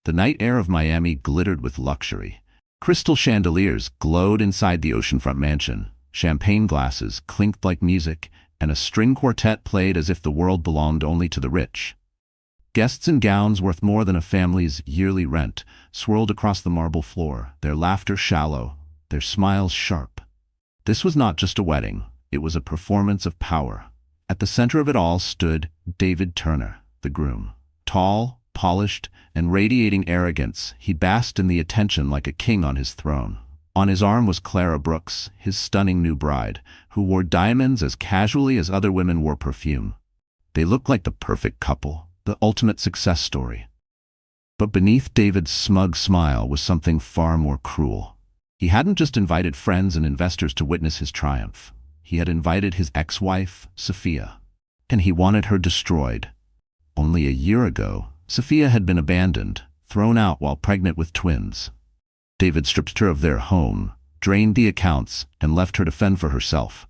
The night air of Miami glittered with luxury. Crystal chandeliers glowed inside the oceanfront mansion, champagne glasses clinked like music, and a string quartet played as if the world belonged only to the rich. Guests in gowns worth more than a family's yearly rent swirled across the marble floor, their laughter shallow, their smiles sharp. This was not just a wedding, it was a performance of power. At the center of it all stood David Turner, the groom. Tall, polished, and radiating arrogance, he basked in the attention like a king on his throne. On his arm was Clara Brooks, his stunning new bride, who wore diamonds as casually as other women wore perfume. They looked like the perfect couple, the ultimate success story. But beneath David's smug smile was something far more cruel. He hadn't just invited friends and investors to witness his triumph. He had invited his ex-wife, Sophia, and he wanted her destroyed. Only a year ago, Sophia had been abandoned, thrown out while pregnant with twins. David stripped her of their home, drained the accounts, and left her to fend for herself.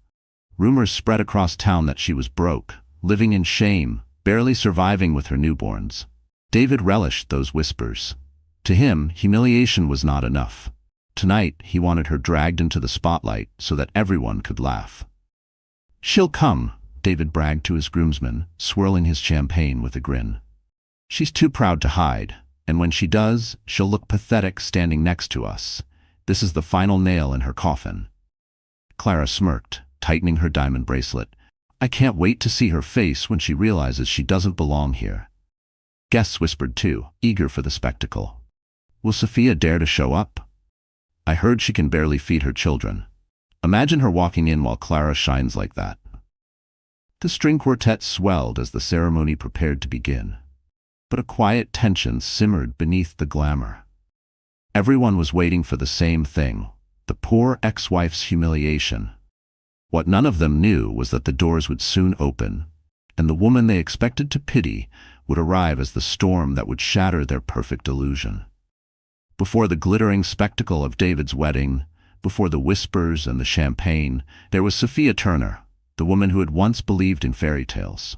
Rumors spread across town that she was broke, living in shame, barely surviving with her newborns. David relished those whispers. To him, humiliation was not enough. Tonight, he wanted her dragged into the spotlight so that everyone could laugh. "She'll come," David bragged to his groomsmen, swirling his champagne with a grin. "She's too proud to hide, and when she does, she'll look pathetic standing next to us. This is the final nail in her coffin." Clara smirked, tightening her diamond bracelet. "I can't wait to see her face when she realizes she doesn't belong here." Guests whispered too, eager for the spectacle. "Will Sophia dare to show up? I heard she can barely feed her children. Imagine her walking in while Clara shines like that." The string quartet swelled as the ceremony prepared to begin. But a quiet tension simmered beneath the glamour. Everyone was waiting for the same thing, the poor ex-wife's humiliation. What none of them knew was that the doors would soon open, and the woman they expected to pity would arrive as the storm that would shatter their perfect illusion. Before the glittering spectacle of David's wedding, before the whispers and the champagne, there was Sophia Turner, the woman who had once believed in fairy tales.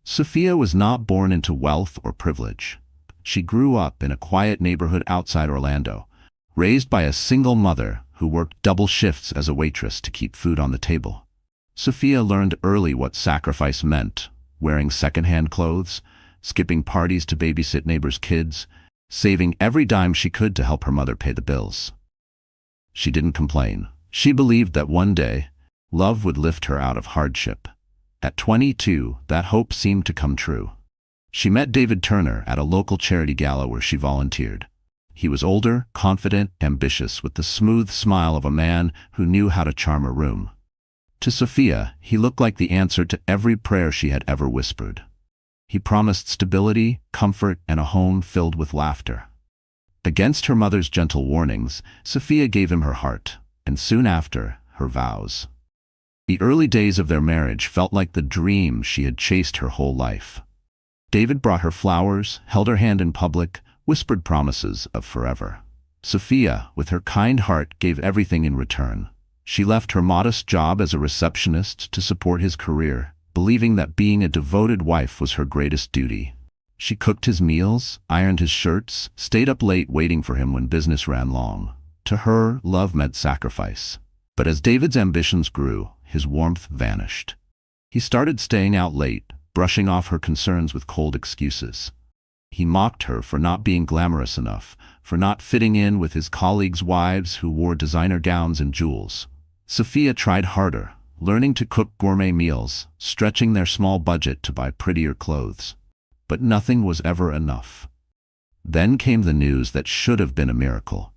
Sophia was not born into wealth or privilege. She grew up in a quiet neighborhood outside Orlando, raised by a single mother who worked double shifts as a waitress to keep food on the table. Sophia learned early what sacrifice meant, wearing secondhand clothes, skipping parties to babysit neighbors' kids, saving every dime she could to help her mother pay the bills. She didn't complain. She believed that one day, love would lift her out of hardship. At 22, that hope seemed to come true. She met David Turner at a local charity gala where she volunteered. He was older, confident, ambitious, with the smooth smile of a man who knew how to charm a room. To Sophia, he looked like the answer to every prayer she had ever whispered. He promised stability, comfort, and a home filled with laughter. Against her mother's gentle warnings, Sophia gave him her heart, and soon after, her vows. The early days of their marriage felt like the dream she had chased her whole life. David brought her flowers, held her hand in public, whispered promises of forever. Sophia, with her kind heart, gave everything in return. She left her modest job as a receptionist to support his career, believing that being a devoted wife was her greatest duty. She cooked his meals, ironed his shirts, stayed up late waiting for him when business ran long. To her, love meant sacrifice. But as David's ambitions grew, his warmth vanished. He started staying out late, brushing off her concerns with cold excuses. He mocked her for not being glamorous enough, for not fitting in with his colleagues' wives who wore designer gowns and jewels. Sophia tried harder, learning to cook gourmet meals, stretching their small budget to buy prettier clothes. But nothing was ever enough. Then came the news that should have been a miracle.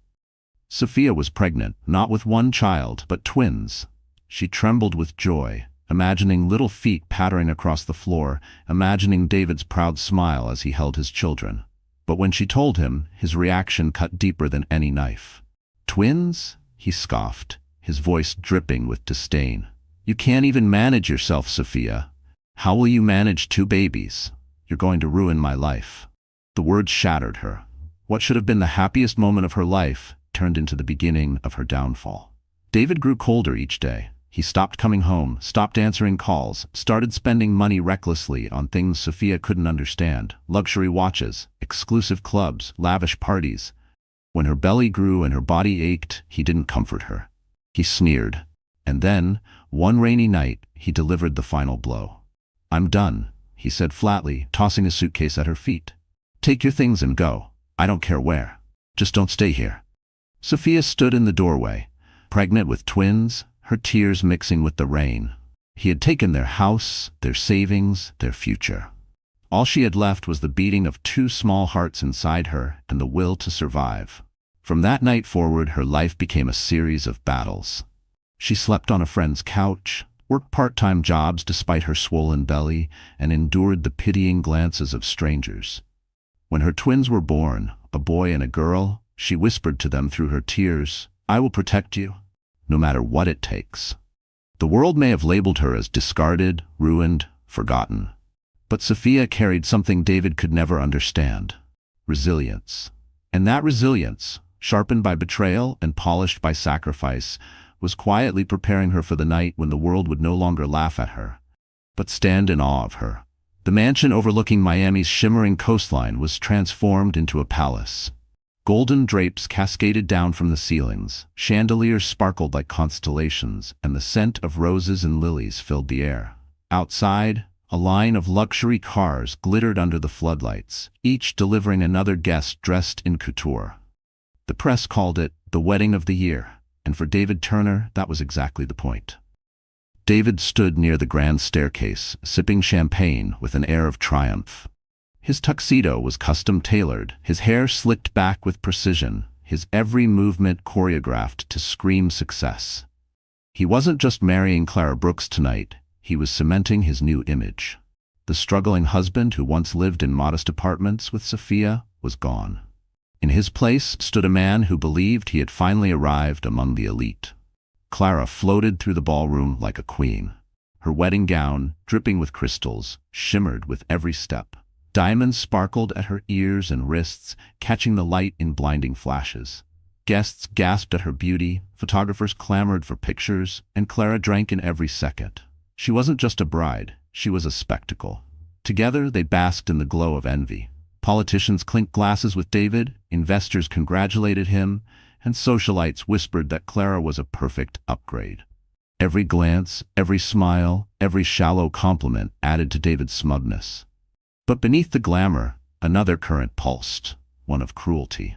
Sophia was pregnant, not with one child, but twins. She trembled with joy, imagining little feet pattering across the floor, imagining David's proud smile as he held his children. But when she told him, his reaction cut deeper than any knife. "Twins?" he scoffed, his voice dripping with disdain. "You can't even manage yourself, Sophia. How will you manage 2 babies? You're going to ruin my life." The words shattered her. What should have been the happiest moment of her life turned into the beginning of her downfall. David grew colder each day. He stopped coming home, stopped answering calls, started spending money recklessly on things Sophia couldn't understand: luxury watches, exclusive clubs, lavish parties. When her belly grew and her body ached, he didn't comfort her. He sneered. And then, one rainy night, he delivered the final blow. "I'm done," he said flatly, tossing a suitcase at her feet. "Take your things and go. I don't care where. Just don't stay here." Sophia stood in the doorway, pregnant with twins, her tears mixing with the rain. He had taken their house, their savings, their future. All she had left was the beating of two small hearts inside her and the will to survive. From that night forward, her life became a series of battles. She slept on a friend's couch, worked part-time jobs despite her swollen belly, and endured the pitying glances of strangers. When her twins were born, a boy and a girl, she whispered to them through her tears, "I will protect you, no matter what it takes." The world may have labeled her as discarded, ruined, forgotten. But Sophia carried something David could never understand: resilience. And that resilience, sharpened by betrayal and polished by sacrifice, was quietly preparing her for the night when the world would no longer laugh at her, but stand in awe of her. The mansion overlooking Miami's shimmering coastline was transformed into a palace. Golden drapes cascaded down from the ceilings, chandeliers sparkled like constellations, and the scent of roses and lilies filled the air. Outside, a line of luxury cars glittered under the floodlights, each delivering another guest dressed in couture. The press called it the wedding of the year, and for David Turner, that was exactly the point. David stood near the grand staircase, sipping champagne with an air of triumph. His tuxedo was custom-tailored, his hair slicked back with precision, his every movement choreographed to scream success. He wasn't just marrying Clara Brooks tonight, he was cementing his new image. The struggling husband who once lived in modest apartments with Sophia was gone. In his place stood a man who believed he had finally arrived among the elite. Clara floated through the ballroom like a queen. Her wedding gown, dripping with crystals, shimmered with every step. Diamonds sparkled at her ears and wrists, catching the light in blinding flashes. Guests gasped at her beauty, photographers clamored for pictures, and Clara drank in every second. She wasn't just a bride, she was a spectacle. Together they basked in the glow of envy. Politicians clinked glasses with David, investors congratulated him, and socialites whispered that Clara was a perfect upgrade. Every glance, every smile, every shallow compliment added to David's smugness. But beneath the glamour, another current pulsed, one of cruelty.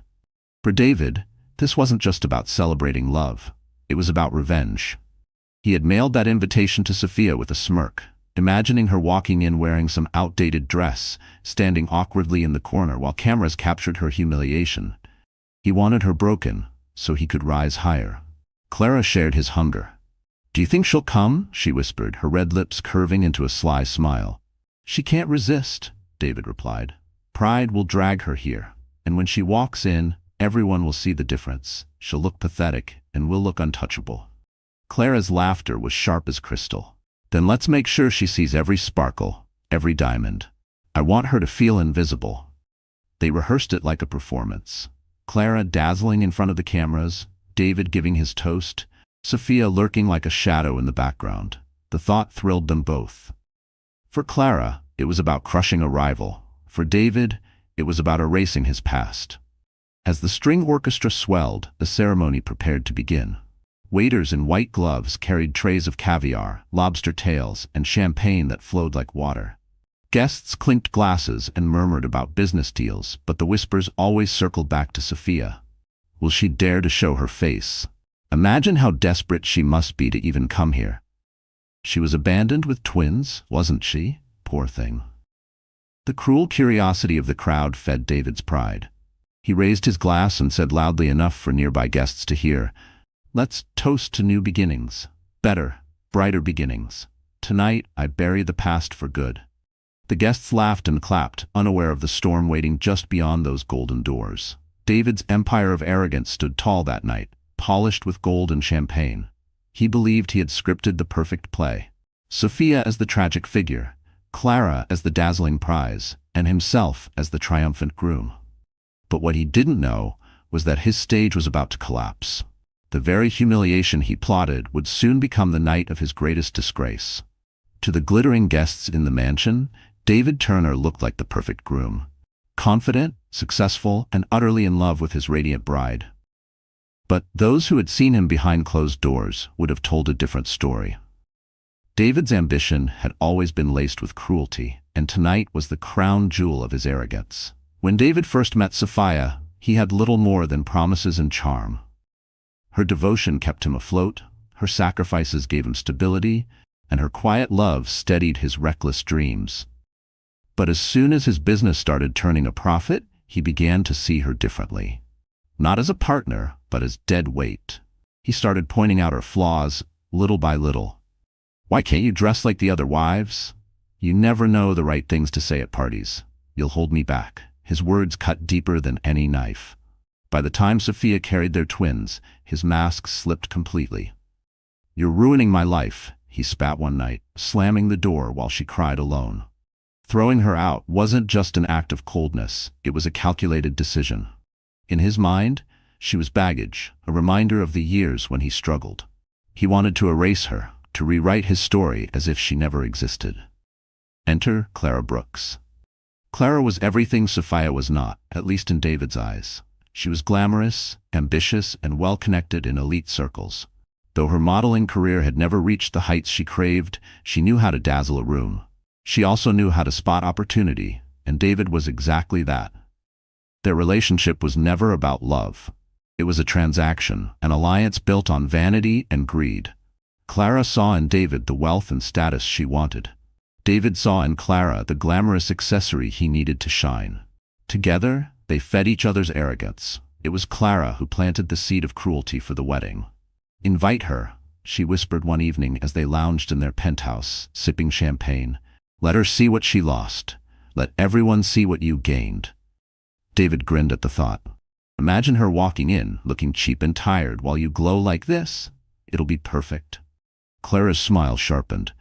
For David, this wasn't just about celebrating love, it was about revenge. He had mailed that invitation to Sophia with a smirk, imagining her walking in wearing some outdated dress, standing awkwardly in the corner while cameras captured her humiliation. He wanted her broken, so he could rise higher. Clara shared his hunger. "Do you think she'll come?" she whispered, her red lips curving into a sly smile. "She can't resist," David replied. "Pride will drag her here, and when she walks in, everyone will see the difference. She'll look pathetic, and we'll look untouchable." Clara's laughter was sharp as crystal. "Then let's make sure she sees every sparkle, every diamond. I want her to feel invisible." They rehearsed it like a performance. Clara dazzling in front of the cameras, David giving his toast, Sophia lurking like a shadow in the background. The thought thrilled them both. For Clara, it was about crushing a rival. For David, it was about erasing his past. As the string orchestra swelled, the ceremony prepared to begin. Waiters in white gloves carried trays of caviar, lobster tails, and champagne that flowed like water. Guests clinked glasses and murmured about business deals, but the whispers always circled back to Sophia. Will she dare to show her face? Imagine how desperate she must be to even come here. She was abandoned with twins, wasn't she? Poor thing. The cruel curiosity of the crowd fed David's pride. He raised his glass and said loudly enough for nearby guests to hear, "Let's toast to new beginnings. Better, brighter beginnings. Tonight, I bury the past for good." The guests laughed and clapped, unaware of the storm waiting just beyond those golden doors. David's empire of arrogance stood tall that night, polished with gold and champagne. He believed he had scripted the perfect play. Sophia as the tragic figure, Clara as the dazzling prize, and himself as the triumphant groom. But what he didn't know was that his stage was about to collapse. The The very humiliation he plotted would soon become the night of his greatest disgrace. To the glittering guests in the mansion, David Turner looked like the perfect groom. Confident, successful, and utterly in love with his radiant bride. But those who had seen him behind closed doors would have told a different story. David's ambition had always been laced with cruelty, and tonight was the crown jewel of his arrogance. When David first met Sophia, he had little more than promises and charm. Her devotion kept him afloat, her sacrifices gave him stability, and her quiet love steadied his reckless dreams. But as soon as his business started turning a profit, he began to see her differently. Not as a partner, but as dead weight. He started pointing out her flaws, little by little. "Why can't you dress like the other wives? You never know the right things to say at parties. You'll hold me back." His words cut deeper than any knife. By the time Sophia carried their twins, his mask slipped completely. "You're ruining my life," he spat one night, slamming the door while she cried alone. Throwing her out wasn't just an act of coldness, it was a calculated decision. In his mind, she was baggage, a reminder of the years when he struggled. He wanted to erase her, to rewrite his story as if she never existed. Enter Clara Brooks. Clara was everything Sophia was not, at least in David's eyes. She was glamorous, ambitious, and well-connected in elite circles. Though her modeling career had never reached the heights she craved, she knew how to dazzle a room. She also knew how to spot opportunity, and David was exactly that. Their relationship was never about love. It was a transaction, an alliance built on vanity and greed. Clara saw in David the wealth and status she wanted. David saw in Clara the glamorous accessory he needed to shine. Together, they fed each other's arrogance. It was Clara who planted the seed of cruelty for the wedding. "Invite her," she whispered one evening as they lounged in their penthouse, sipping champagne. "Let her see what she lost. Let everyone see what you gained." David grinned at the thought. "Imagine her walking in, looking cheap and tired while you glow like this. It'll be perfect." Clara's smile sharpened.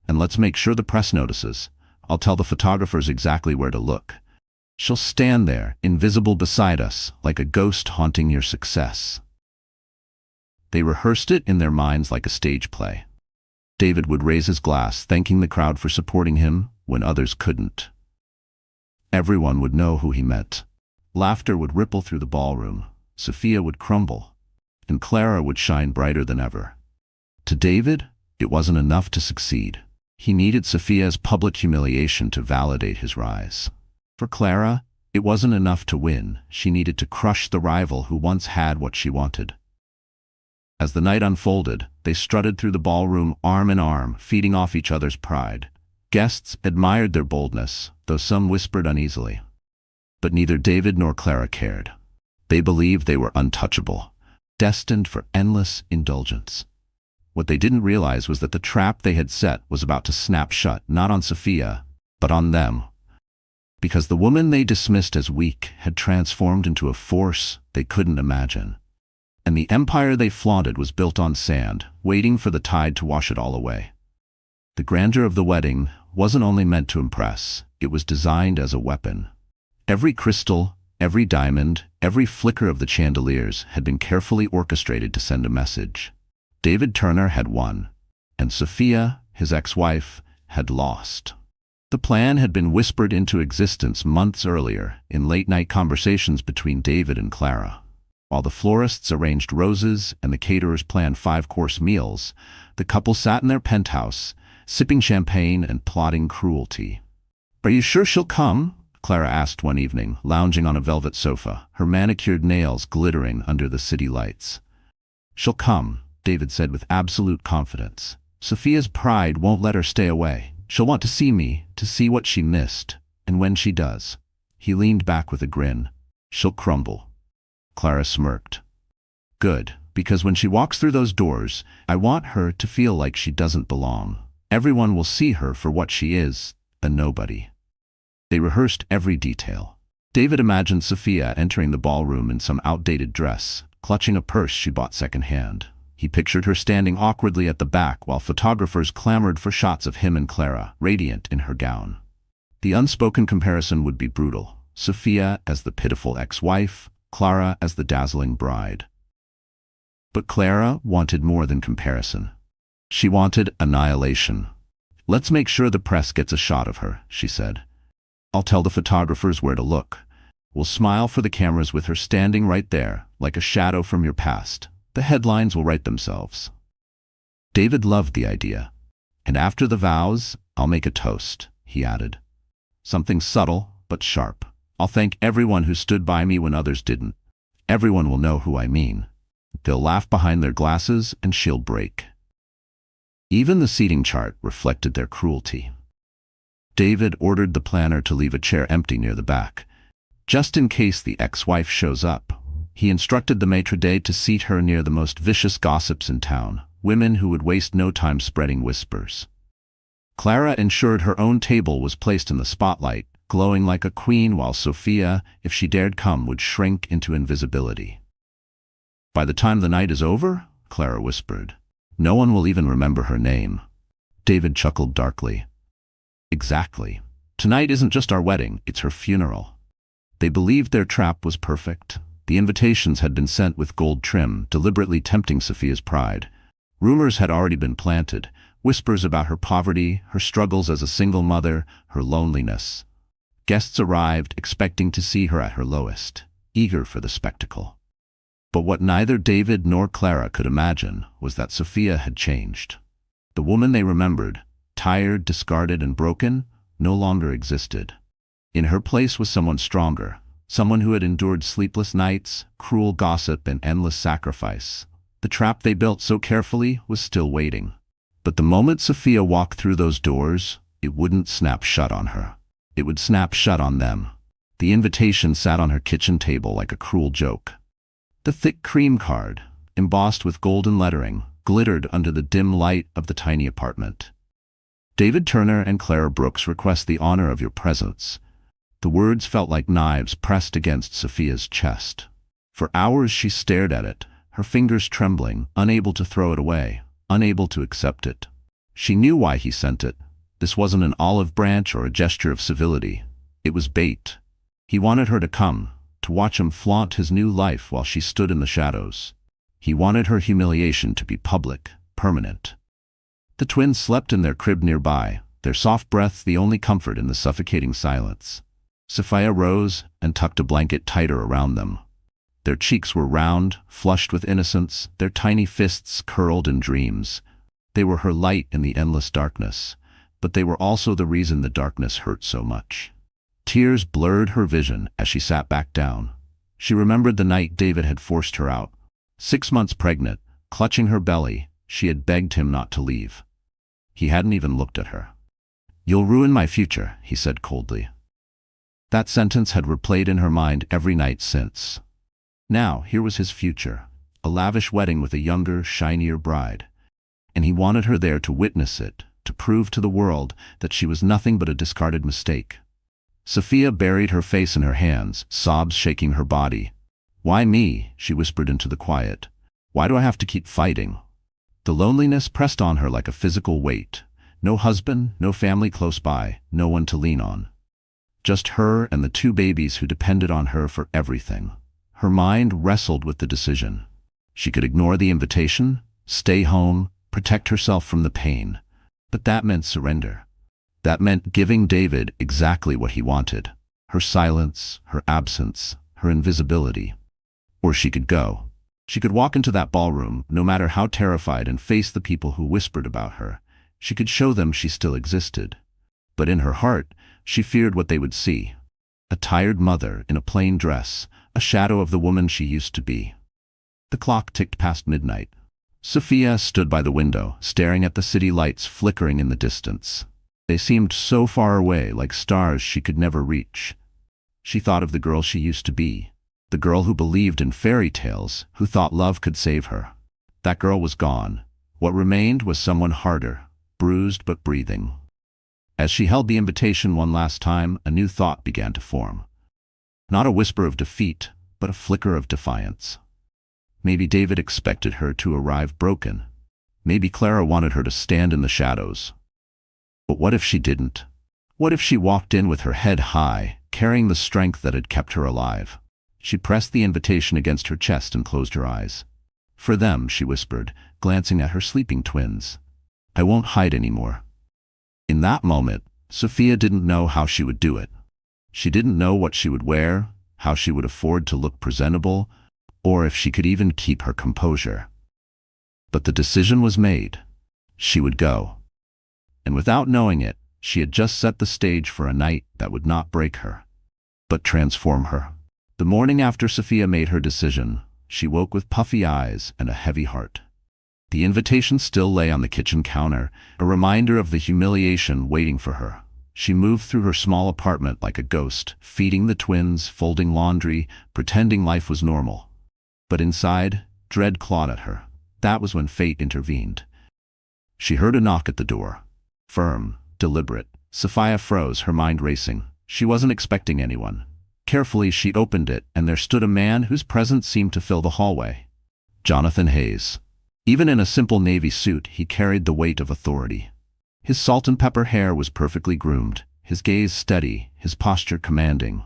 "And let's make sure the press notices. I'll tell the photographers exactly where to look. She'll stand there, invisible beside us, like a ghost haunting your success." They rehearsed it in their minds like a stage play. David would raise his glass, thanking the crowd for supporting him when others couldn't. Everyone would know who he meant. Laughter would ripple through the ballroom. Sophia would crumble, and Clara would shine brighter than ever. To David, it wasn't enough to succeed. He needed Sophia's public humiliation to validate his rise. For Clara, it wasn't enough to win. She needed to crush the rival who once had what she wanted. As the night unfolded, they strutted through the ballroom arm in arm, feeding off each other's pride. Guests admired their boldness, though some whispered uneasily. But neither David nor Clara cared. They believed they were untouchable, destined for endless indulgence. What they didn't realize was that the trap they had set was about to snap shut, not on Sophia, but on them. Because the woman they dismissed as weak had transformed into a force they couldn't imagine. And the empire they flaunted was built on sand, waiting for the tide to wash it all away. The grandeur of the wedding wasn't only meant to impress, it was designed as a weapon. Every crystal, every diamond, every flicker of the chandeliers had been carefully orchestrated to send a message. David Turner had won, and Sophia, his ex-wife, had lost. The plan had been whispered into existence months earlier in late-night conversations between David and Clara. While the florists arranged roses and the caterers planned 5-course meals, the couple sat in their penthouse, sipping champagne and plotting cruelty. "Are you sure she'll come?" Clara asked one evening, lounging on a velvet sofa, her manicured nails glittering under the city lights. "She'll come," David said with absolute confidence. "Sophia's pride won't let her stay away. She'll want to see me, to see what she missed. And when she does," he leaned back with a grin, "she'll crumble." Clara smirked. "Good, because when she walks through those doors, I want her to feel like she doesn't belong. Everyone will see her for what she is, a nobody." They rehearsed every detail. David imagined Sophia entering the ballroom in some outdated dress, clutching a purse she bought secondhand. He pictured her standing awkwardly at the back while photographers clamored for shots of him and Clara, radiant in her gown. The unspoken comparison would be brutal. Sophia as the pitiful ex-wife, Clara as the dazzling bride. But Clara wanted more than comparison. She wanted annihilation. "Let's make sure the press gets a shot of her," she said. "I'll tell the photographers where to look. We'll smile for the cameras with her standing right there, like a shadow from your past. The headlines will write themselves." David loved the idea. "And after the vows, I'll make a toast," he added. "Something subtle, but sharp. I'll thank everyone who stood by me when others didn't. Everyone will know who I mean. They'll laugh behind their glasses and she'll break." Even the seating chart reflected their cruelty. David ordered the planner to leave a chair empty near the back, just in case the ex-wife shows up. He instructed the maitre d' to seat her near the most vicious gossips in town, women who would waste no time spreading whispers. Clara ensured her own table was placed in the spotlight, glowing like a queen, while Sophia, if she dared come, would shrink into invisibility. "By the time the night is over," Clara whispered, "no one will even remember her name." David chuckled darkly. "Exactly. Tonight isn't just our wedding, it's her funeral." They believed their trap was perfect. The invitations had been sent with gold trim, deliberately tempting Sophia's pride. Rumors had already been planted, whispers about her poverty, her struggles as a single mother, her loneliness. Guests arrived, expecting to see her at her lowest, eager for the spectacle. But what neither David nor Clara could imagine was that Sophia had changed. The woman they remembered, tired, discarded, and broken, no longer existed. In her place was someone stronger, someone who had endured sleepless nights, cruel gossip, and endless sacrifice. The trap they built so carefully was still waiting. But the moment Sophia walked through those doors, it wouldn't snap shut on her. It would snap shut on them. The invitation sat on her kitchen table like a cruel joke. The thick cream card, embossed with golden lettering, glittered under the dim light of the tiny apartment. "David Turner and Clara Brooks request the honor of your presence." The words felt like knives pressed against Sophia's chest. For hours she stared at it, her fingers trembling, unable to throw it away, unable to accept it. She knew why he sent it. This wasn't an olive branch or a gesture of civility. It was bait. He wanted her to come, to watch him flaunt his new life while she stood in the shadows. He wanted her humiliation to be public, permanent. The twins slept in their crib nearby, their soft breaths the only comfort in the suffocating silence. Sophia rose and tucked a blanket tighter around them. Their cheeks were round, flushed with innocence, their tiny fists curled in dreams. They were her light in the endless darkness, but they were also the reason the darkness hurt so much. Tears blurred her vision as she sat back down. She remembered the night David had forced her out. 6 months pregnant, clutching her belly, she had begged him not to leave. He hadn't even looked at her. "You'll ruin my future," he said coldly. That sentence had replayed in her mind every night since. Now, here was his future, a lavish wedding with a younger, shinier bride. And he wanted her there to witness it, to prove to the world that she was nothing but a discarded mistake. Sophia buried her face in her hands, sobs shaking her body. "Why me?" she whispered into the quiet. "Why do I have to keep fighting?" The loneliness pressed on her like a physical weight. No husband, no family close by, no one to lean on. Just her and the 2 babies who depended on her for everything. Her mind wrestled with the decision. She could ignore the invitation, stay home, protect herself from the pain. But that meant surrender. That meant giving David exactly what he wanted. Her silence, her absence, her invisibility. Or she could go. She could walk into that ballroom, no matter how terrified, and face the people who whispered about her. She could show them she still existed. But in her heart, she feared what they would see. A tired mother in a plain dress, a shadow of the woman she used to be. The clock ticked past midnight. Sophia stood by the window, staring at the city lights flickering in the distance. They seemed so far away, like stars she could never reach. She thought of the girl she used to be, the girl who believed in fairy tales, who thought love could save her. That girl was gone. What remained was someone harder, bruised but breathing. As she held the invitation one last time, a new thought began to form. Not a whisper of defeat, but a flicker of defiance. Maybe David expected her to arrive broken. Maybe Clara wanted her to stand in the shadows. But what if she didn't? What if she walked in with her head high, carrying the strength that had kept her alive? She pressed the invitation against her chest and closed her eyes. For them, she whispered, glancing at her sleeping twins. I won't hide anymore. In that moment, Sophia didn't know how she would do it. She didn't know what she would wear, how she would afford to look presentable, or if she could even keep her composure. But the decision was made. She would go. And without knowing it, she had just set the stage for a night that would not break her, but transform her. The morning after Sophia made her decision, she woke with puffy eyes and a heavy heart. The invitation still lay on the kitchen counter, a reminder of the humiliation waiting for her. She moved through her small apartment like a ghost, feeding the twins, folding laundry, pretending life was normal. But inside, dread clawed at her. That was when fate intervened. She heard a knock at the door. Firm, deliberate. Sophia froze, her mind racing. She wasn't expecting anyone. Carefully, she opened it, and there stood a man whose presence seemed to fill the hallway. Jonathan Hayes. Even in a simple navy suit, he carried the weight of authority. His salt-and-pepper hair was perfectly groomed, his gaze steady, his posture commanding.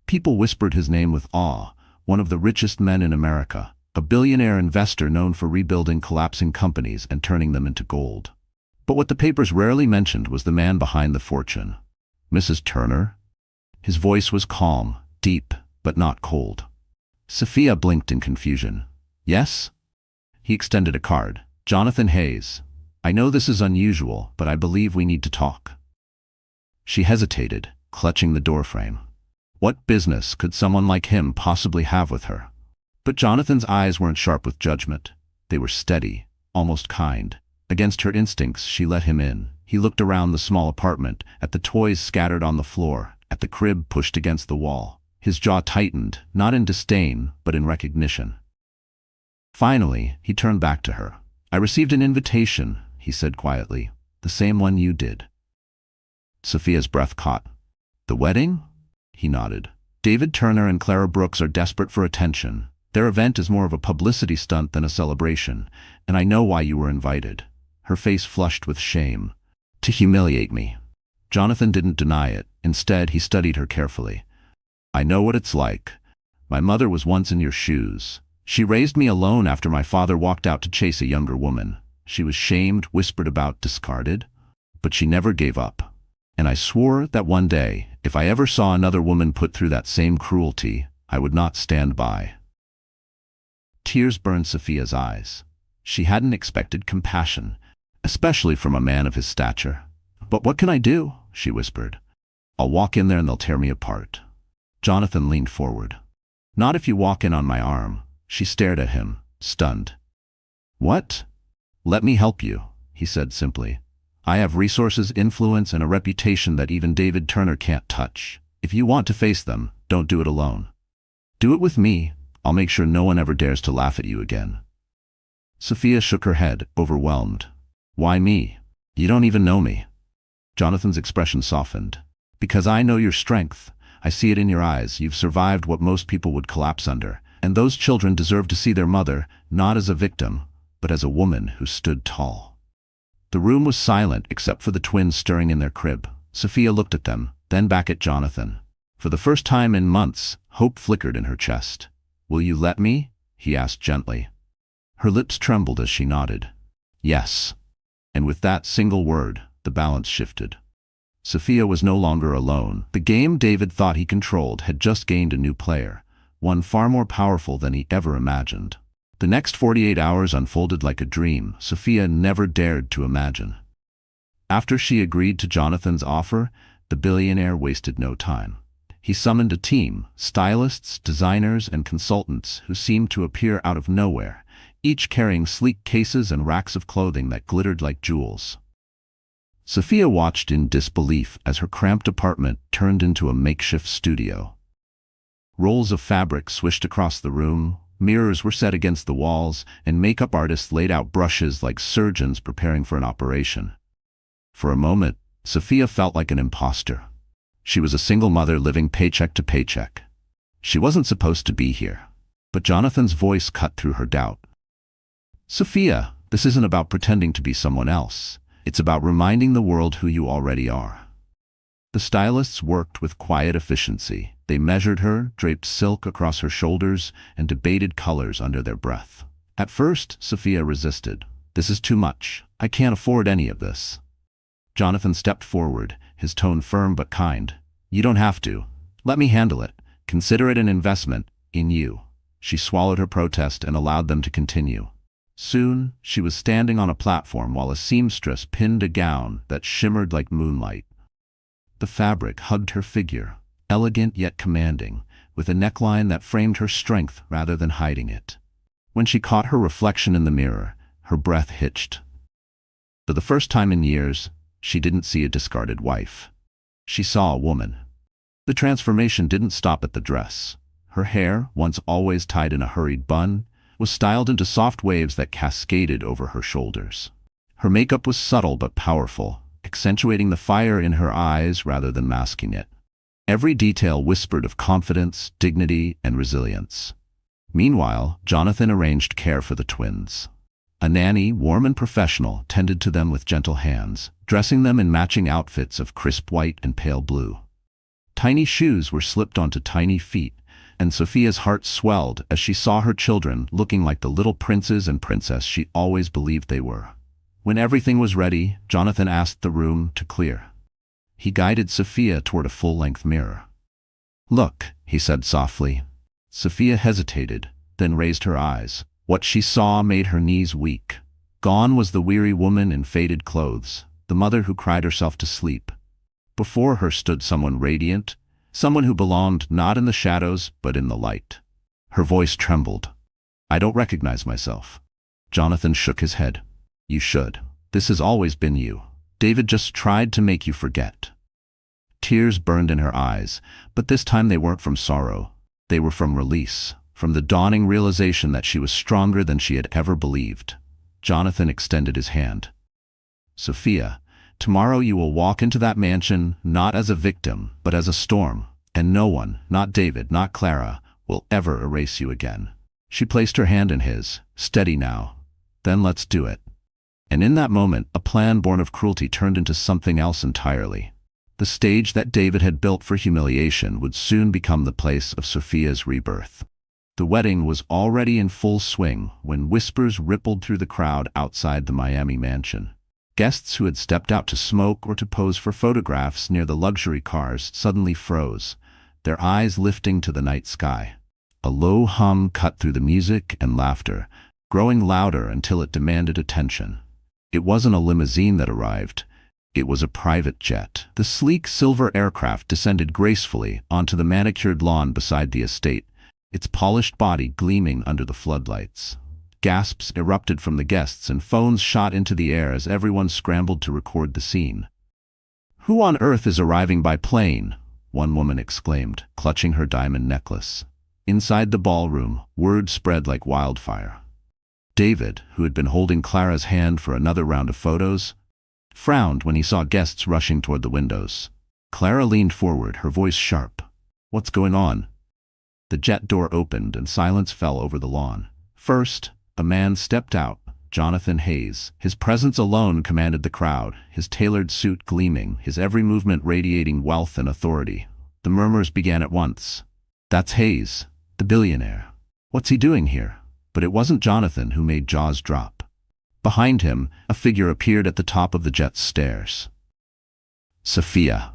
People whispered his name with awe, one of the richest men in America, a billionaire investor known for rebuilding collapsing companies and turning them into gold. But what the papers rarely mentioned was the man behind the fortune. Mrs. Turner? His voice was calm, deep, but not cold. Sophia blinked in confusion. Yes? He extended a card. Jonathan Hayes. I know this is unusual, but I believe we need to talk. She hesitated, clutching the doorframe. What business could someone like him possibly have with her? But Jonathan's eyes weren't sharp with judgment. They were steady, almost kind. Against her instincts, she let him in. He looked around the small apartment, at the toys scattered on the floor, at the crib pushed against the wall. His jaw tightened, not in disdain, but in recognition. Finally, he turned back to her. I received an invitation, he said quietly. The same one you did. Sophia's breath caught. The wedding? He nodded. David Turner and Clara Brooks are desperate for attention. Their event is more of a publicity stunt than a celebration, and I know why you were invited. Her face flushed with shame. To humiliate me. Jonathan didn't deny it. Instead, he studied her carefully. I know what it's like. My mother was once in your shoes. She raised me alone after my father walked out to chase a younger woman. She was shamed, whispered about, discarded. But she never gave up. And I swore that one day, if I ever saw another woman put through that same cruelty, I would not stand by. Tears burned Sophia's eyes. She hadn't expected compassion, especially from a man of his stature. But what can I do? She whispered. I'll walk in there and they'll tear me apart. Jonathan leaned forward. Not if you walk in on my arm. She stared at him, stunned. What? Let me help you, he said simply. I have resources, influence, and a reputation that even David Turner can't touch. If you want to face them, don't do it alone. Do it with me. I'll make sure no one ever dares to laugh at you again. Sophia shook her head, overwhelmed. Why me? You don't even know me. Jonathan's expression softened. Because I know your strength. I see it in your eyes. You've survived what most people would collapse under. And those children deserve to see their mother, not as a victim, but as a woman who stood tall. The room was silent except for the twins stirring in their crib. Sophia looked at them, then back at Jonathan. For the first time in months, hope flickered in her chest. Will you let me? He asked gently. Her lips trembled as she nodded. Yes. And with that single word, the balance shifted. Sophia was no longer alone. The game David thought he controlled had just gained a new player, one far more powerful than he ever imagined. The next 48 hours unfolded like a dream Sophia never dared to imagine. After she agreed to Jonathan's offer, the billionaire wasted no time. He summoned a team, stylists, designers, and consultants who seemed to appear out of nowhere, each carrying sleek cases and racks of clothing that glittered like jewels. Sophia watched in disbelief as her cramped apartment turned into a makeshift studio. Rolls of fabric swished across the room, mirrors were set against the walls, and makeup artists laid out brushes like surgeons preparing for an operation. For a moment, Sophia felt like an imposter. She was a single mother living paycheck to paycheck. She wasn't supposed to be here. But Jonathan's voice cut through her doubt. Sophia, this isn't about pretending to be someone else. It's about reminding the world who you already are. The stylists worked with quiet efficiency. They measured her, draped silk across her shoulders, and debated colors under their breath. At first, Sophia resisted. "This is too much. I can't afford any of this." Jonathan stepped forward, his tone firm but kind. "You don't have to. Let me handle it. Consider it an investment in you." She swallowed her protest and allowed them to continue. Soon, she was standing on a platform while a seamstress pinned a gown that shimmered like moonlight. The fabric hugged her figure, elegant yet commanding, with a neckline that framed her strength rather than hiding it. When she caught her reflection in the mirror, her breath hitched. For the first time in years, she didn't see a discarded wife. She saw a woman. The transformation didn't stop at the dress. Her hair, once always tied in a hurried bun, was styled into soft waves that cascaded over her shoulders. Her makeup was subtle but powerful, accentuating the fire in her eyes rather than masking it. Every detail whispered of confidence, dignity, and resilience. Meanwhile, Jonathan arranged care for the twins. A nanny, warm and professional, tended to them with gentle hands, dressing them in matching outfits of crisp white and pale blue. Tiny shoes were slipped onto tiny feet, and Sophia's heart swelled as she saw her children looking like the little princes and princess she always believed they were. When everything was ready, Jonathan asked the room to clear. He guided Sophia toward a full-length mirror. "Look," he said softly. Sophia hesitated, then raised her eyes. What she saw made her knees weak. Gone was the weary woman in faded clothes, the mother who cried herself to sleep. Before her stood someone radiant, someone who belonged not in the shadows but in the light. Her voice trembled. "I don't recognize myself." Jonathan shook his head. "You should. This has always been you. David just tried to make you forget." Tears burned in her eyes, but this time they weren't from sorrow. They were from release, from the dawning realization that she was stronger than she had ever believed. Jonathan extended his hand. "Sophia, tomorrow you will walk into that mansion not as a victim, but as a storm, and no one, not David, not Clara, will ever erase you again." She placed her hand in his. "Steady now. Then let's do it." And in that moment, a plan born of cruelty turned into something else entirely. The stage that David had built for humiliation would soon become the place of Sophia's rebirth. The wedding was already in full swing when whispers rippled through the crowd outside the Miami mansion. Guests who had stepped out to smoke or to pose for photographs near the luxury cars suddenly froze, their eyes lifting to the night sky. A low hum cut through the music and laughter, growing louder until it demanded attention. It wasn't a limousine that arrived. It was a private jet. The sleek silver aircraft descended gracefully onto the manicured lawn beside the estate, its polished body gleaming under the floodlights. Gasps erupted from the guests and phones shot into the air as everyone scrambled to record the scene. "Who on earth is arriving by plane?" one woman exclaimed, clutching her diamond necklace. Inside the ballroom, word spread like wildfire. David, who had been holding Clara's hand for another round of photos, frowned when he saw guests rushing toward the windows. Clara leaned forward, her voice sharp. "What's going on?" The jet door opened and silence fell over the lawn. First, a man stepped out, Jonathan Hayes. His presence alone commanded the crowd, his tailored suit gleaming, his every movement radiating wealth and authority. The murmurs began at once. "That's Hayes, the billionaire. What's he doing here?" But it wasn't Jonathan who made jaws drop. Behind him, a figure appeared at the top of the jet's stairs. Sophia.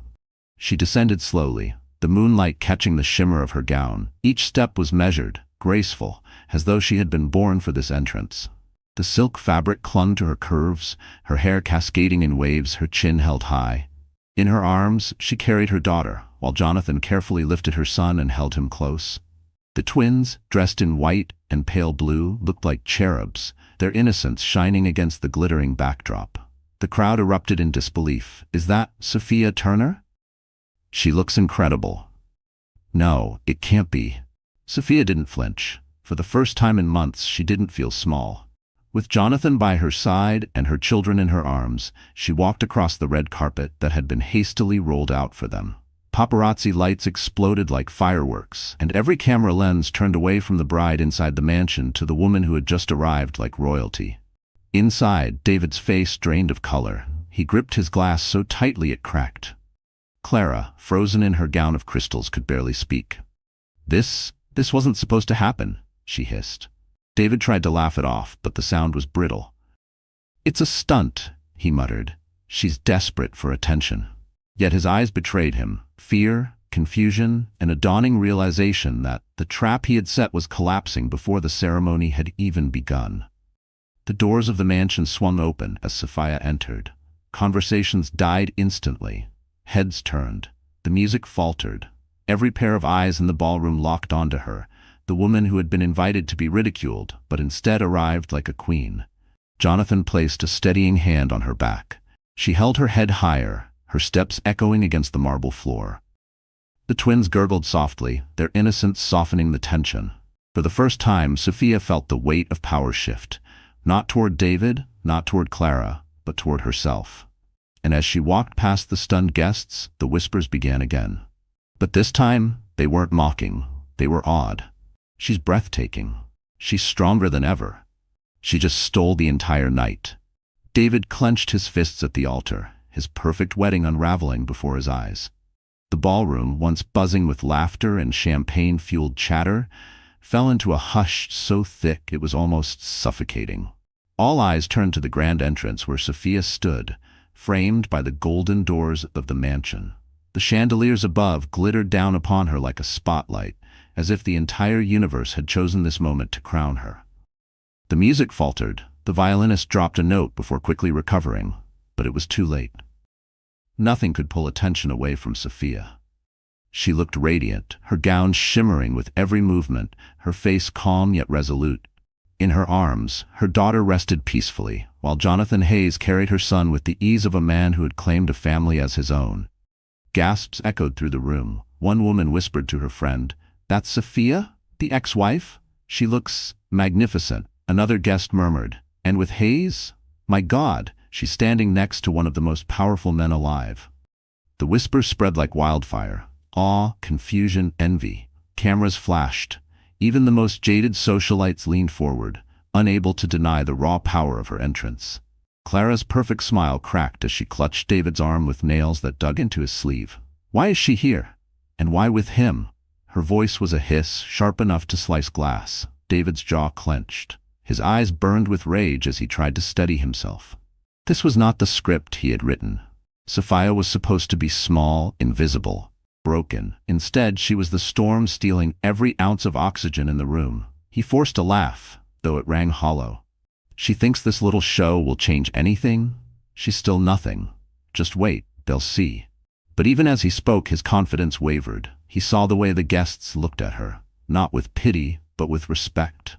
She descended slowly, the moonlight catching the shimmer of her gown. Each step was measured, graceful, as though she had been born for this entrance. The silk fabric clung to her curves, her hair cascading in waves, her chin held high. In her arms, she carried her daughter, while Jonathan carefully lifted her son and held him close. The twins, dressed in white and pale blue, looked like cherubs, their innocence shining against the glittering backdrop. The crowd erupted in disbelief. "Is that Sophia Turner? She looks incredible." "No, it can't be." Sophia didn't flinch. For the first time in months, she didn't feel small. With Jonathan by her side and her children in her arms, she walked across the red carpet that had been hastily rolled out for them. Paparazzi lights exploded like fireworks, and every camera lens turned away from the bride inside the mansion to the woman who had just arrived like royalty. Inside, David's face drained of color. He gripped his glass so tightly it cracked. Clara, frozen in her gown of crystals, could barely speak. This wasn't supposed to happen," she hissed. David tried to laugh it off, but the sound was brittle. "It's a stunt," he muttered. "She's desperate for attention." Yet his eyes betrayed him. Fear, confusion, and a dawning realization that the trap he had set was collapsing before the ceremony had even begun. The doors of the mansion swung open as Sophia entered. Conversations died instantly. Heads turned. The music faltered. Every pair of eyes in the ballroom locked onto her, the woman who had been invited to be ridiculed, but instead arrived like a queen. Jonathan placed a steadying hand on her back. She held her head higher, her steps echoing against the marble floor. The twins gurgled softly, their innocence softening the tension. For the first time, Sophia felt the weight of power shift. Not toward David, not toward Clara, but toward herself. And as she walked past the stunned guests, the whispers began again. But this time, they weren't mocking. They were awed. "She's breathtaking. She's stronger than ever. She just stole the entire night." David clenched his fists at the altar, his perfect wedding unraveling before his eyes. The ballroom, once buzzing with laughter and champagne-fueled chatter, fell into a hush so thick it was almost suffocating. All eyes turned to the grand entrance where Sophia stood, framed by the golden doors of the mansion. The chandeliers above glittered down upon her like a spotlight, as if the entire universe had chosen this moment to crown her. The music faltered. The violinist dropped a note before quickly recovering, but it was too late. Nothing could pull attention away from Sophia. She looked radiant, her gown shimmering with every movement, her face calm yet resolute. In her arms, her daughter rested peacefully, while Jonathan Hayes carried her son with the ease of a man who had claimed a family as his own. Gasps echoed through the room. One woman whispered to her friend, "That's Sophia, the ex-wife? She looks magnificent." Another guest murmured, "And with Hayes? My God, she's standing next to one of the most powerful men alive." The whispers spread like wildfire. Awe, confusion, envy. Cameras flashed. Even the most jaded socialites leaned forward, unable to deny the raw power of her entrance. Clara's perfect smile cracked as she clutched David's arm with nails that dug into his sleeve. "Why is she here? And why with him?" Her voice was a hiss, sharp enough to slice glass. David's jaw clenched. His eyes burned with rage as he tried to steady himself. This was not the script he had written. Sophia was supposed to be small, invisible, broken. Instead, she was the storm stealing every ounce of oxygen in the room. He forced a laugh, though it rang hollow. "She thinks this little show will change anything? She's still nothing. Just wait, they'll see." But even as he spoke, his confidence wavered. He saw the way the guests looked at her, not with pity, but with respect.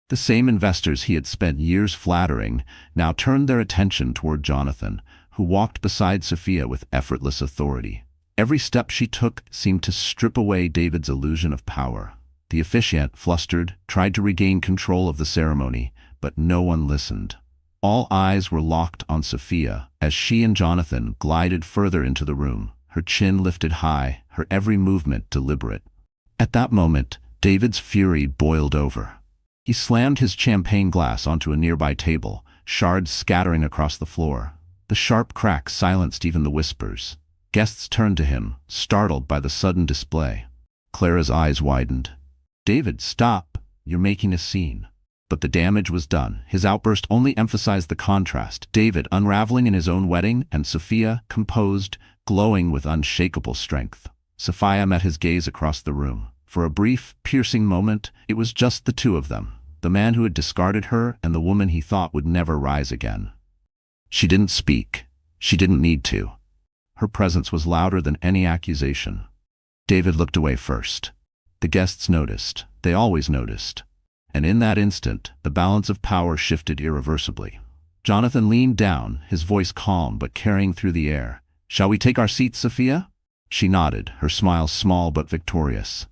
The same investors he had spent years flattering now turned their attention toward Jonathan, who walked beside Sophia with effortless authority. Every step she took seemed to strip away David's illusion of power. The officiant, flustered, tried to regain control of the ceremony, but no one listened. All eyes were locked on Sophia as she and Jonathan glided further into the room, her chin lifted high, her every movement deliberate. At that moment, David's fury boiled over. He slammed his champagne glass onto a nearby table, shards scattering across the floor. The sharp crack silenced even the whispers. Guests turned to him, startled by the sudden display. Clara's eyes widened. "David, stop! You're making a scene." But the damage was done. His outburst only emphasized the contrast. David unraveling in his own wedding, and Sophia, composed, glowing with unshakable strength. Sophia met his gaze across the room. For a brief, piercing moment, it was just the two of them, the man who had discarded her and the woman he thought would never rise again. She didn't speak. She didn't need to. Her presence was louder than any accusation. David looked away first. The guests noticed. They always noticed. And in that instant, the balance of power shifted irreversibly. Jonathan leaned down, his voice calm but carrying through the air. "Shall we take our seats, Sophia?" She nodded, her smile small but victorious.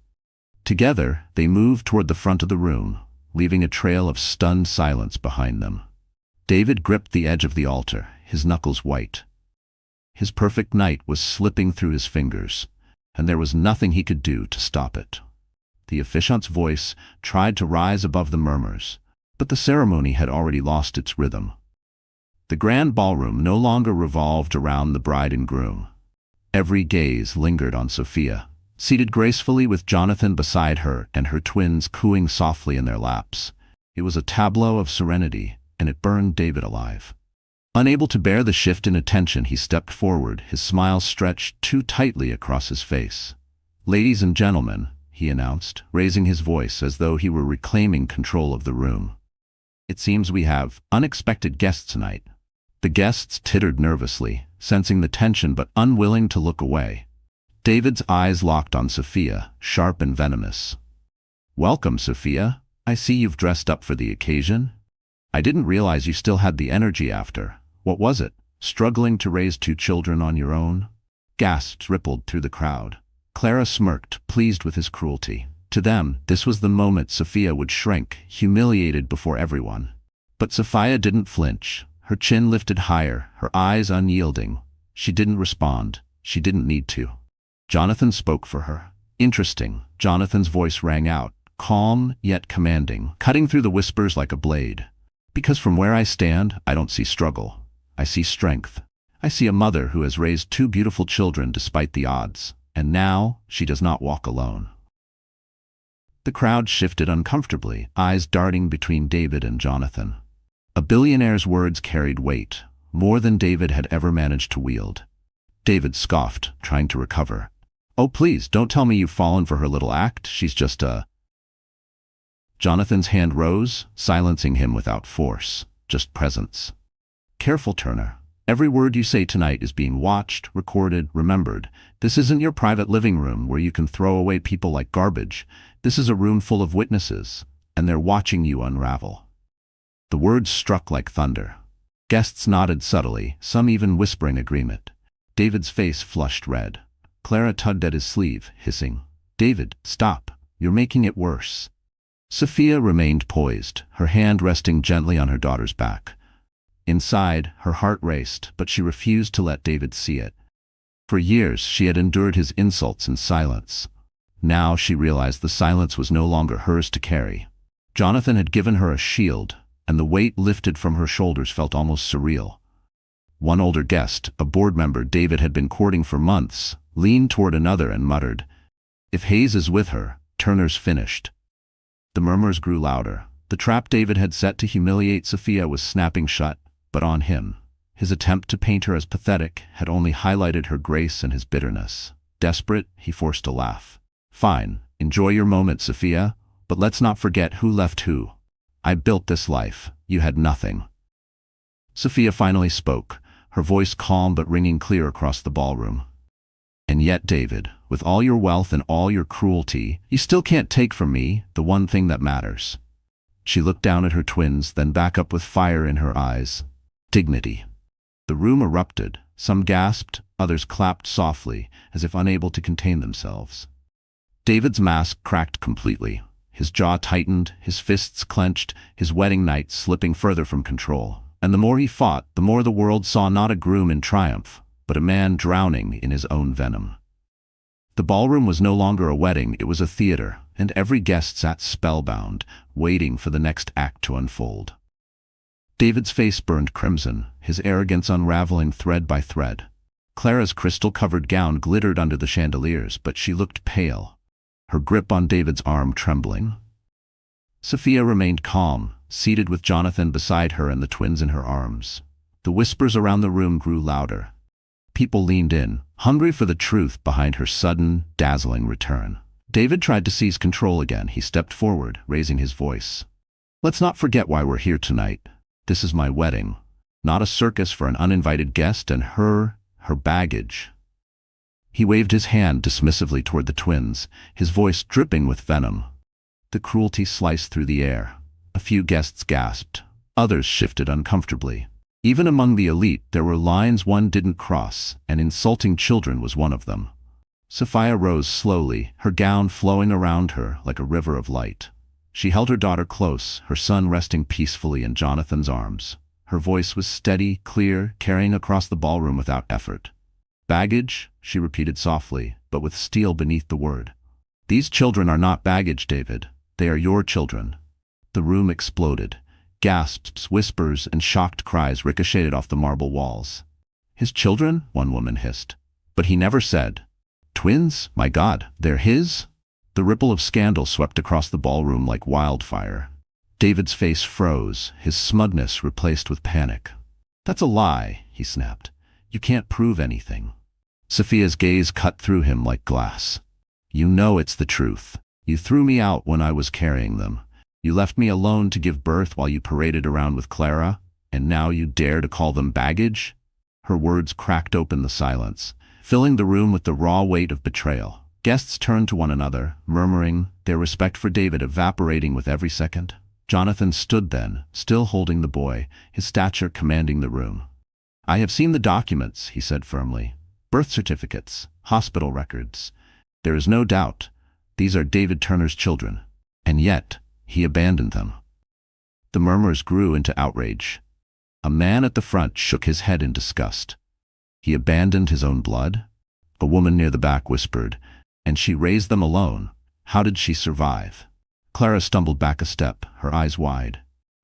Together, they moved toward the front of the room, leaving a trail of stunned silence behind them. David gripped the edge of the altar, his knuckles white. His perfect night was slipping through his fingers, and there was nothing he could do to stop it. The officiant's voice tried to rise above the murmurs, but the ceremony had already lost its rhythm. The grand ballroom no longer revolved around the bride and groom. Every gaze lingered on Sophia, seated gracefully with Jonathan beside her and her twins cooing softly in their laps. It was a tableau of serenity, and it burned David alive. Unable to bear the shift in attention, he stepped forward, his smile stretched too tightly across his face. "Ladies and gentlemen," he announced, raising his voice as though he were reclaiming control of the room. "It seems we have unexpected guests tonight." The guests tittered nervously, sensing the tension but unwilling to look away. David's eyes locked on Sophia, sharp and venomous. "Welcome, Sophia. I see you've dressed up for the occasion. I didn't realize you still had the energy after. What was it? Struggling to raise 2 children on your own?" Gasps rippled through the crowd. Clara smirked, pleased with his cruelty. To them, this was the moment Sophia would shrink, humiliated before everyone. But Sophia didn't flinch, her chin lifted higher, her eyes unyielding. She didn't respond. She didn't need to. Jonathan spoke for her. Interesting. Jonathan's voice rang out, calm yet commanding, cutting through the whispers like a blade. "Because from where I stand, I don't see struggle. I see strength. I see a mother who has raised 2 beautiful children despite the odds, and now she does not walk alone." The crowd shifted uncomfortably, eyes darting between David and Jonathan. A billionaire's words carried weight, more than David had ever managed to wield. David scoffed, trying to recover. "Oh, please, don't tell me you've fallen for her little act. She's just a—" Jonathan's hand rose, silencing him without force, just presence. "Careful, Turner. Every word you say tonight is being watched, recorded, remembered. This isn't your private living room where you can throw away people like garbage. This is a room full of witnesses, and they're watching you unravel." The words struck like thunder. Guests nodded subtly, some even whispering agreement. David's face flushed red. Clara tugged at his sleeve, hissing, "David, stop. You're making it worse." Sophia remained poised, her hand resting gently on her daughter's back. Inside, her heart raced, but she refused to let David see it. For years, she had endured his insults in silence. Now she realized the silence was no longer hers to carry. Jonathan had given her a shield, and the weight lifted from her shoulders felt almost surreal. One older guest, a board member David had been courting for months, leaned toward another and muttered, "If Hayes is with her, Turner's finished." The murmurs grew louder. The trap David had set to humiliate Sophia was snapping shut, but on him. His attempt to paint her as pathetic had only highlighted her grace and his bitterness. Desperate, he forced a laugh. "Fine, enjoy your moment, Sophia, but let's not forget who left who. I built this life. You had nothing." Sophia finally spoke, her voice calm but ringing clear across the ballroom. "And yet, David, with all your wealth and all your cruelty, you still can't take from me the one thing that matters." She looked down at her twins, then back up with fire in her eyes. "Dignity." The room erupted. Some gasped, others clapped softly, as if unable to contain themselves. David's mask cracked completely. His jaw tightened, his fists clenched, his wedding night slipping further from control. And the more he fought, the more the world saw not a groom in triumph, but a man drowning in his own venom. The ballroom was no longer a wedding, it was a theater, and every guest sat spellbound, waiting for the next act to unfold. David's face burned crimson, his arrogance unraveling thread by thread. Clara's crystal-covered gown glittered under the chandeliers, but she looked pale, her grip on David's arm trembling. Sophia remained calm, seated with Jonathan beside her and the twins in her arms. The whispers around the room grew louder. People leaned in, hungry for the truth behind her sudden, dazzling return. David tried to seize control again. He stepped forward, raising his voice. "Let's not forget why we're here tonight. This is my wedding, not a circus for an uninvited guest and her baggage." He waved his hand dismissively toward the twins, his voice dripping with venom. The cruelty sliced through the air. A few guests gasped. Others shifted uncomfortably. Even among the elite, there were lines one didn't cross, and insulting children was one of them. Sophia rose slowly, her gown flowing around her like a river of light. She held her daughter close, her son resting peacefully in Jonathan's arms. Her voice was steady, clear, carrying across the ballroom without effort. "Baggage," she repeated softly, but with steel beneath the word. "These children are not baggage, David. They are your children." The room exploded. Gasps, whispers, and shocked cries ricocheted off the marble walls. "His children?" one woman hissed. "But he never said." "Twins? My God, they're his?" The ripple of scandal swept across the ballroom like wildfire. David's face froze, his smugness replaced with panic. "That's a lie," he snapped. "You can't prove anything." Sophia's gaze cut through him like glass. "You know it's the truth. You threw me out when I was carrying them. You left me alone to give birth while you paraded around with Clara, and now you dare to call them baggage?" Her words cracked open the silence, filling the room with the raw weight of betrayal. Guests turned to one another, murmuring, their respect for David evaporating with every second. Jonathan stood then, still holding the boy, his stature commanding the room. "I have seen the documents," he said firmly. "Birth certificates, hospital records. There is no doubt. These are David Turner's children. And yet, he abandoned them." The murmurs grew into outrage. A man at the front shook his head in disgust. "He abandoned his own blood?" A woman near the back whispered, "And she raised them alone. How did she survive?" Clara stumbled back a step, her eyes wide.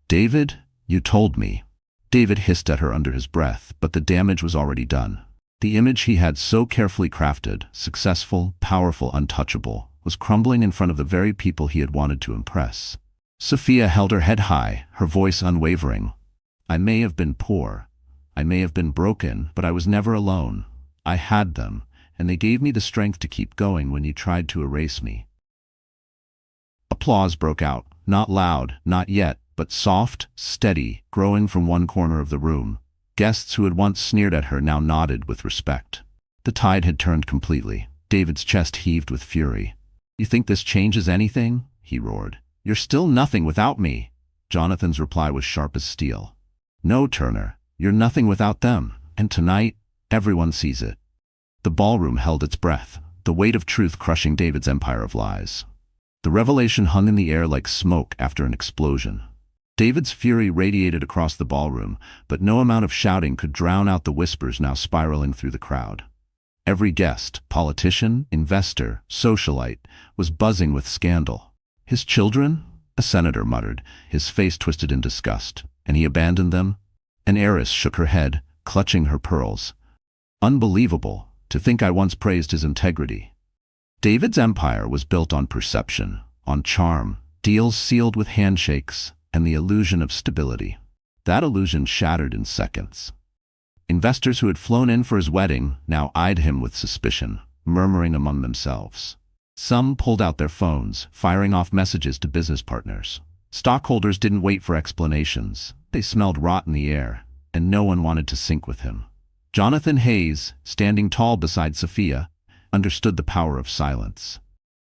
"David, you told me." David hissed at her under his breath, but the damage was already done. The image he had so carefully crafted, successful, powerful, untouchable, was crumbling in front of the very people he had wanted to impress. Sophia held her head high, her voice unwavering. "I may have been poor. I may have been broken, but I was never alone. I had them, and they gave me the strength to keep going when you tried to erase me." Applause broke out, not loud, not yet, but soft, steady, growing from one corner of the room. Guests who had once sneered at her now nodded with respect. The tide had turned completely. David's chest heaved with fury. "You think this changes anything?" he roared. "You're still nothing without me." Jonathan's reply was sharp as steel. "No, Turner, you're nothing without them, and tonight, everyone sees it." The ballroom held its breath, the weight of truth crushing David's empire of lies. The revelation hung in the air like smoke after an explosion. David's fury radiated across the ballroom, but no amount of shouting could drown out the whispers now spiraling through the crowd. Every guest, politician, investor, socialite, was buzzing with scandal. "His children?" a senator muttered, his face twisted in disgust. "And he abandoned them?" An heiress shook her head, clutching her pearls. "Unbelievable, to think I once praised his integrity." David's empire was built on perception, on charm, deals sealed with handshakes, and the illusion of stability. That illusion shattered in seconds. Investors who had flown in for his wedding now eyed him with suspicion, murmuring among themselves. Some pulled out their phones, firing off messages to business partners. Stockholders didn't wait for explanations. They smelled rot in the air, and no one wanted to sync with him. Jonathan Hayes, standing tall beside Sophia, understood the power of silence.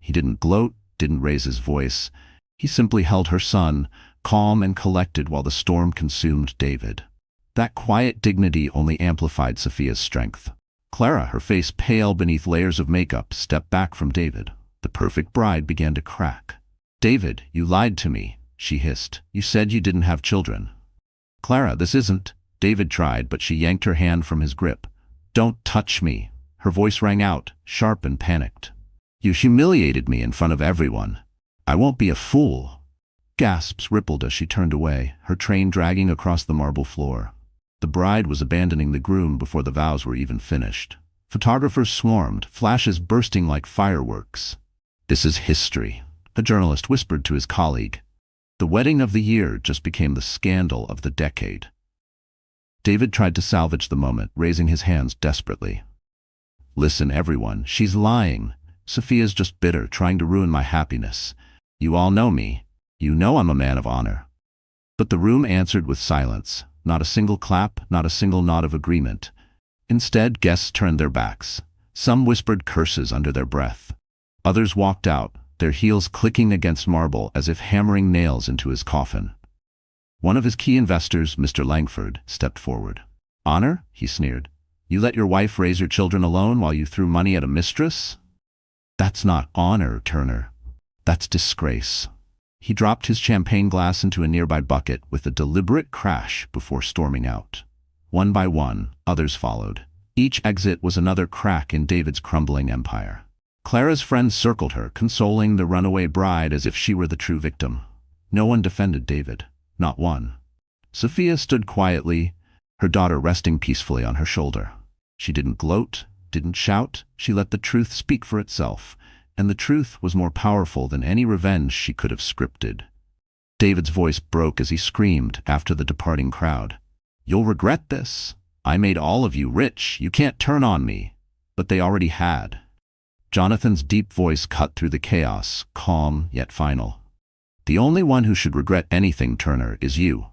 He didn't gloat, didn't raise his voice. He simply held her son, calm and collected while the storm consumed David. That quiet dignity only amplified Sophia's strength. Clara, her face pale beneath layers of makeup, stepped back from David. The perfect bride began to crack. "David, you lied to me," she hissed. "You said you didn't have children." "Clara, this isn't—" David tried, but she yanked her hand from his grip. "Don't touch me." Her voice rang out, sharp and panicked. "You humiliated me in front of everyone. I won't be a fool." Gasps rippled as she turned away, her train dragging across the marble floor. The bride was abandoning the groom before the vows were even finished. Photographers swarmed, flashes bursting like fireworks. "This is history," a journalist whispered to his colleague. The wedding of the year just became the scandal of the decade. David tried to salvage the moment, raising his hands desperately. "Listen, everyone, she's lying. Sophia's just bitter, trying to ruin my happiness. You all know me. You know I'm a man of honor." But the room answered with silence. Not a single clap, not a single nod of agreement. Instead, guests turned their backs. Some whispered curses under their breath. Others walked out, their heels clicking against marble as if hammering nails into his coffin. One of his key investors, Mr. Langford, stepped forward. "Honor?" he sneered. "You let your wife raise your children alone while you threw money at a mistress? That's not honor, Turner. That's disgrace." He dropped his champagne glass into a nearby bucket with a deliberate crash before storming out. One by one, others followed. Each exit was another crack in David's crumbling empire. Clara's friends circled her, consoling the runaway bride as if she were the true victim. No one defended David. Not one. Sophia stood quietly, her daughter resting peacefully on her shoulder. She didn't gloat, didn't shout. She let the truth speak for itself, and the truth was more powerful than any revenge she could have scripted. David's voice broke as he screamed after the departing crowd. "You'll regret this. I made all of you rich. You can't turn on me." But they already had. Jonathan's deep voice cut through the chaos, calm yet final. "The only one who should regret anything, Turner, is you."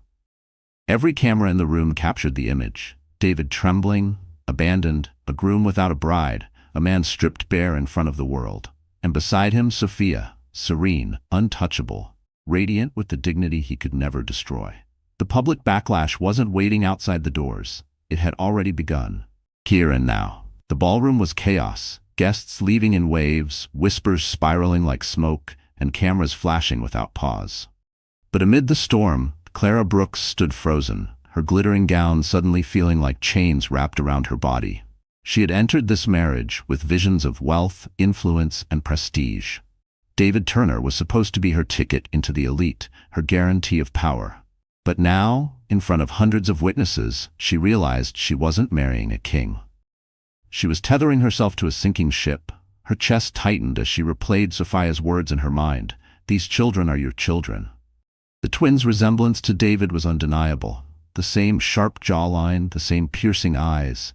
Every camera in the room captured the image. David trembling, abandoned, a groom without a bride, a man stripped bare in front of the world. And beside him, Sophia, serene, untouchable, radiant with the dignity he could never destroy. The public backlash wasn't waiting outside the doors. It had already begun. Here and now. The ballroom was chaos, guests leaving in waves, whispers spiraling like smoke, and cameras flashing without pause. But amid the storm, Clara Brooks stood frozen, her glittering gown suddenly feeling like chains wrapped around her body. She had entered this marriage with visions of wealth, influence, and prestige. David Turner was supposed to be her ticket into the elite, her guarantee of power. But now, in front of hundreds of witnesses, she realized she wasn't marrying a king. She was tethering herself to a sinking ship. Her chest tightened as she replayed Sophia's words in her mind. "These children are your children." The twins' resemblance to David was undeniable. The same sharp jawline, the same piercing eyes.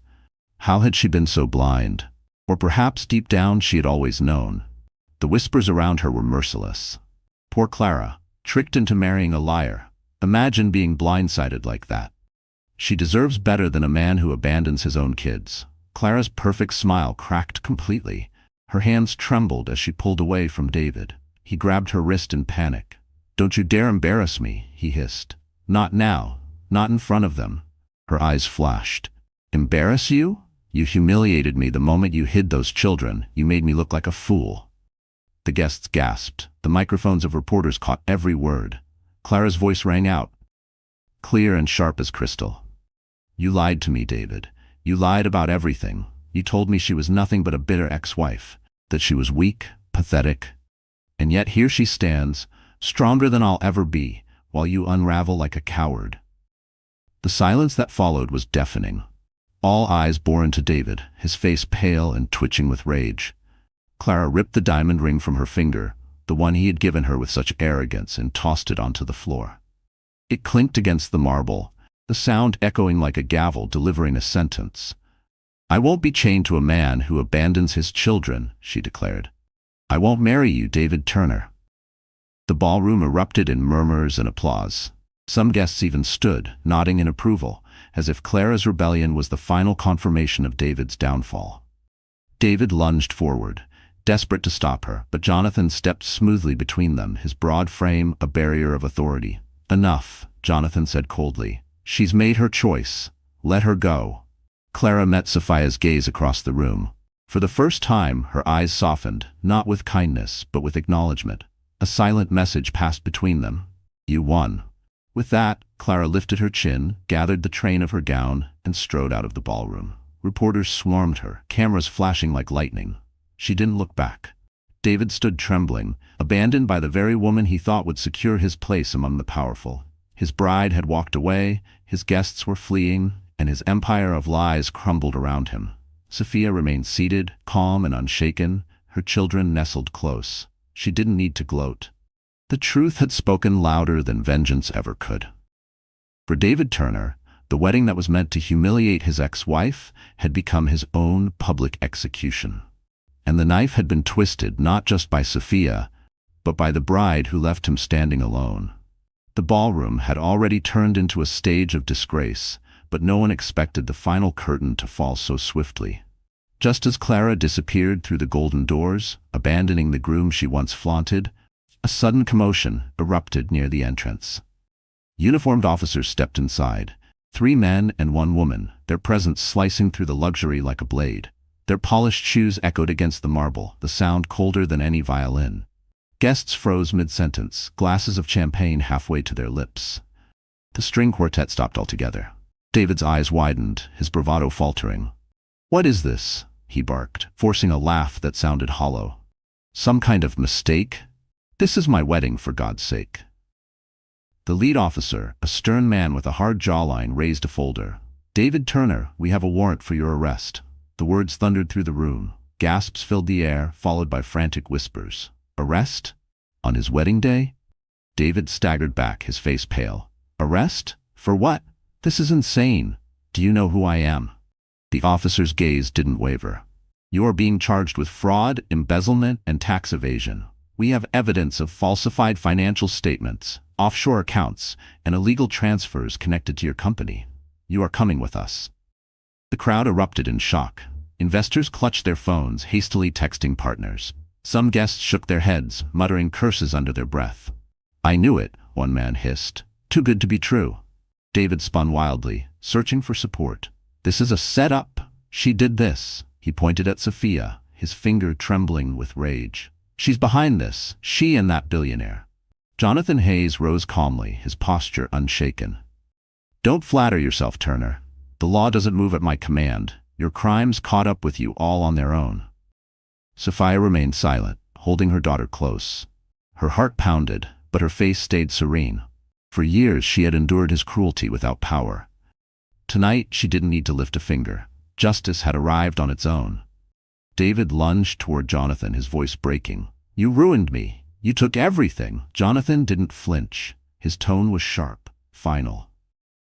How had she been so blind? Or perhaps deep down she had always known. The whispers around her were merciless. Poor Clara, tricked into marrying a liar. Imagine being blindsided like that. She deserves better than a man who abandons his own kids. Clara's perfect smile cracked completely. Her hands trembled as she pulled away from David. He grabbed her wrist in panic. "Don't you dare embarrass me," he hissed. "Not now. Not in front of them." Her eyes flashed. "Embarrass you? You humiliated me the moment you hid those children. You made me look like a fool." The guests gasped. The microphones of reporters caught every word. Clara's voice rang out, clear and sharp as crystal. "You lied to me, David. You lied about everything. You told me she was nothing but a bitter ex-wife, that she was weak, pathetic. And yet here she stands, stronger than I'll ever be, while you unravel like a coward." The silence that followed was deafening. All eyes bore into David, his face pale and twitching with rage. Clara ripped the diamond ring from her finger, the one he had given her with such arrogance, and tossed it onto the floor. It clinked against the marble, the sound echoing like a gavel delivering a sentence. "I won't be chained to a man who abandons his children," she declared. "I won't marry you, David Turner." The ballroom erupted in murmurs and applause. Some guests even stood, nodding in approval, as if Clara's rebellion was the final confirmation of David's downfall. David lunged forward, desperate to stop her, but Jonathan stepped smoothly between them, his broad frame a barrier of authority. "Enough," Jonathan said coldly. "She's made her choice. Let her go." Clara met Sophia's gaze across the room. For the first time, her eyes softened, not with kindness, but with acknowledgement. A silent message passed between them. "You won." With that, Clara lifted her chin, gathered the train of her gown, and strode out of the ballroom. Reporters swarmed her, cameras flashing like lightning. She didn't look back. David stood trembling, abandoned by the very woman he thought would secure his place among the powerful. His bride had walked away, his guests were fleeing, and his empire of lies crumbled around him. Sophia remained seated, calm and unshaken, her children nestled close. She didn't need to gloat. The truth had spoken louder than vengeance ever could. For David Turner, the wedding that was meant to humiliate his ex-wife had become his own public execution. And the knife had been twisted not just by Sophia, but by the bride who left him standing alone. The ballroom had already turned into a stage of disgrace, but no one expected the final curtain to fall so swiftly. Just as Clara disappeared through the golden doors, abandoning the groom she once flaunted, a sudden commotion erupted near the entrance. Uniformed officers stepped inside, 3 men and 1 woman, their presence slicing through the luxury like a blade. Their polished shoes echoed against the marble, the sound colder than any violin. Guests froze mid-sentence, glasses of champagne halfway to their lips. The string quartet stopped altogether. David's eyes widened, his bravado faltering. "What is this?" he barked, forcing a laugh that sounded hollow. "Some kind of mistake? This is my wedding, for God's sake." The lead officer, a stern man with a hard jawline, raised a folder. "David Turner, we have a warrant for your arrest." The words thundered through the room. Gasps filled the air, followed by frantic whispers. Arrest? On his wedding day? David staggered back, his face pale. Arrest? For what? This is insane. Do you know who I am? The officer's gaze didn't waver. You are being charged with fraud, embezzlement, and tax evasion. We have evidence of falsified financial statements, offshore accounts, and illegal transfers connected to your company. You are coming with us. The crowd erupted in shock. Investors clutched their phones, hastily texting partners. Some guests shook their heads, muttering curses under their breath. I knew it, one man hissed. Too good to be true. David spun wildly, searching for support. This is a setup. She did this. He pointed at Sophia, his finger trembling with rage. She's behind this, she and that billionaire. Jonathan Hayes rose calmly, his posture unshaken. Don't flatter yourself, Turner. The law doesn't move at my command. Your crimes caught up with you all on their own. Sophia remained silent, holding her daughter close. Her heart pounded, but her face stayed serene. For years she had endured his cruelty without power. Tonight she didn't need to lift a finger. Justice had arrived on its own. David lunged toward Jonathan, his voice breaking. You ruined me. You took everything. Jonathan didn't flinch. His tone was sharp, final.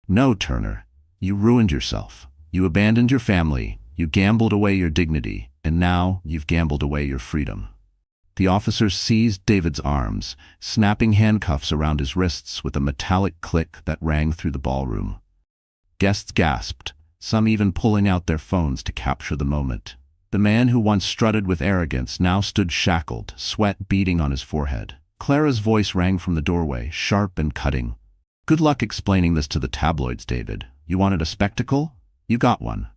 No, Turner. You ruined yourself. You abandoned your family. You gambled away your dignity. And now you've gambled away your freedom. The officers seized David's arms, snapping handcuffs around his wrists with a metallic click that rang through the ballroom. Guests gasped, some even pulling out their phones to capture the moment. The man who once strutted with arrogance now stood shackled, sweat beading on his forehead. Clara's voice rang from the doorway, sharp and cutting. Good luck explaining this to the tabloids, David. You wanted a spectacle? You got one.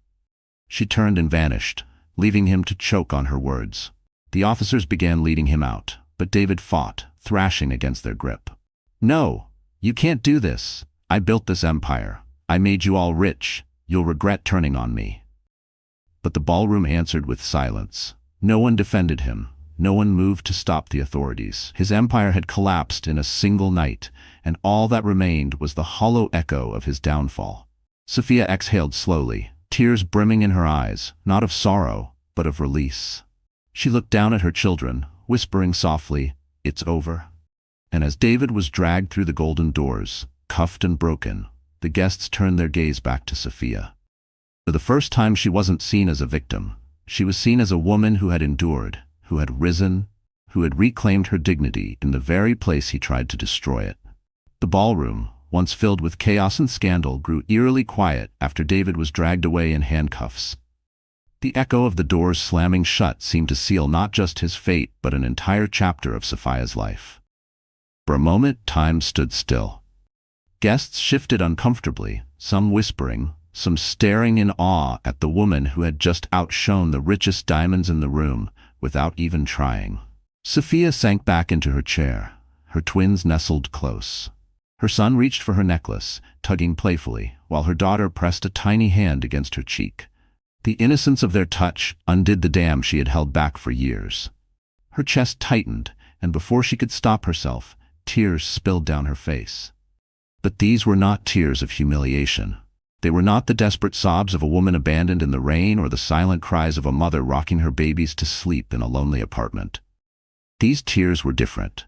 She turned and vanished, leaving him to choke on her words. The officers began leading him out, but David fought, thrashing against their grip. No, you can't do this. I built this empire. I made you all rich. You'll regret turning on me. But the ballroom answered with silence. No one defended him. No one moved to stop the authorities. His empire had collapsed in a single night, and all that remained was the hollow echo of his downfall. Sophia exhaled slowly, tears brimming in her eyes, not of sorrow, but of release. She looked down at her children, whispering softly, "It's over." And as David was dragged through the golden doors, cuffed and broken, the guests turned their gaze back to Sophia. For the first time she wasn't seen as a victim. She was seen as a woman who had endured, who had risen, who had reclaimed her dignity in the very place he tried to destroy it. The ballroom, once filled with chaos and scandal, grew eerily quiet after David was dragged away in handcuffs. The echo of the doors slamming shut seemed to seal not just his fate but an entire chapter of Sophia's life. For a moment, time stood still. Guests shifted uncomfortably, some whispering, some staring in awe at the woman who had just outshone the richest diamonds in the room without even trying. Sophia sank back into her chair, her twins nestled close. Her son reached for her necklace, tugging playfully, while her daughter pressed a tiny hand against her cheek. The innocence of their touch undid the dam she had held back for years. Her chest tightened, and before she could stop herself, tears spilled down her face. But these were not tears of humiliation. They were not the desperate sobs of a woman abandoned in the rain or the silent cries of a mother rocking her babies to sleep in a lonely apartment. These tears were different.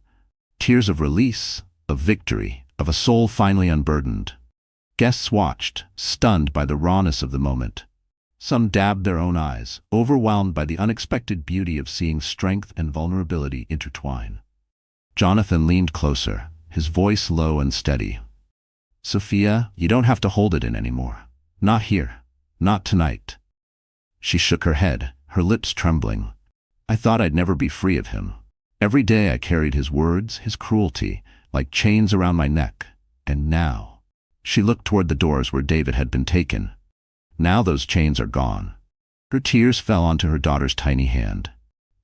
Tears of release, of victory, of a soul finally unburdened. Guests watched, stunned by the rawness of the moment. Some dabbed their own eyes, overwhelmed by the unexpected beauty of seeing strength and vulnerability intertwine. Jonathan leaned closer, his voice low and steady. "Sophia, you don't have to hold it in anymore. Not here. Not tonight." She shook her head, her lips trembling. "I thought I'd never be free of him. Every day I carried his words, his cruelty, like chains around my neck. And now—" She looked toward the doors where David had been taken. "Now those chains are gone." Her tears fell onto her daughter's tiny hand.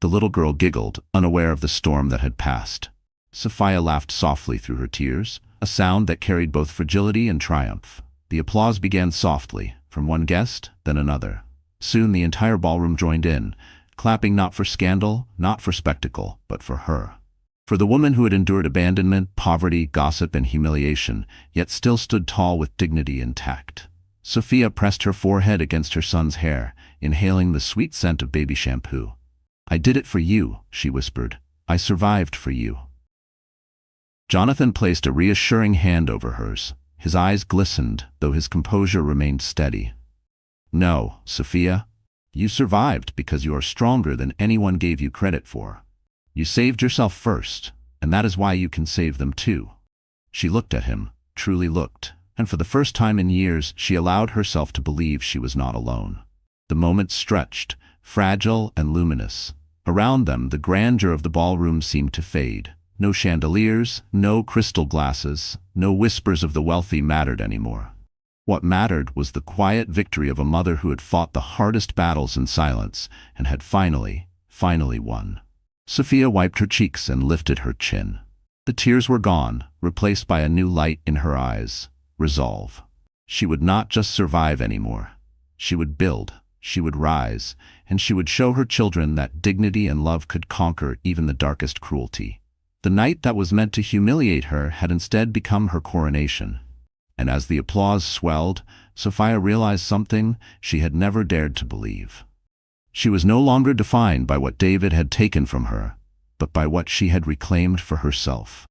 The little girl giggled, unaware of the storm that had passed. Sophia laughed softly through her tears, a sound that carried both fragility and triumph. The applause began softly, from one guest, then another. Soon the entire ballroom joined in, clapping not for scandal, not for spectacle, but for her. For the woman who had endured abandonment, poverty, gossip, and humiliation, yet still stood tall with dignity intact. Sophia pressed her forehead against her son's hair, inhaling the sweet scent of baby shampoo. "I did it for you," she whispered. "I survived for you." Jonathan placed a reassuring hand over hers. His eyes glistened, though his composure remained steady. No, Sophia. You survived because you are stronger than anyone gave you credit for. You saved yourself first, and that is why you can save them too. She looked at him, truly looked, and for the first time in years she allowed herself to believe she was not alone. The moment stretched, fragile and luminous. Around them the grandeur of the ballroom seemed to fade. No chandeliers, no crystal glasses, no whispers of the wealthy mattered anymore. What mattered was the quiet victory of a mother who had fought the hardest battles in silence and had finally won. Sophia wiped her cheeks and lifted her chin. The tears were gone, replaced by a new light in her eyes. Resolve. She would not just survive anymore. She would build, she would rise, and she would show her children that dignity and love could conquer even the darkest cruelty. The night that was meant to humiliate her had instead become her coronation. And as the applause swelled, Sophia realized something she had never dared to believe. She was no longer defined by what David had taken from her, but by what she had reclaimed for herself.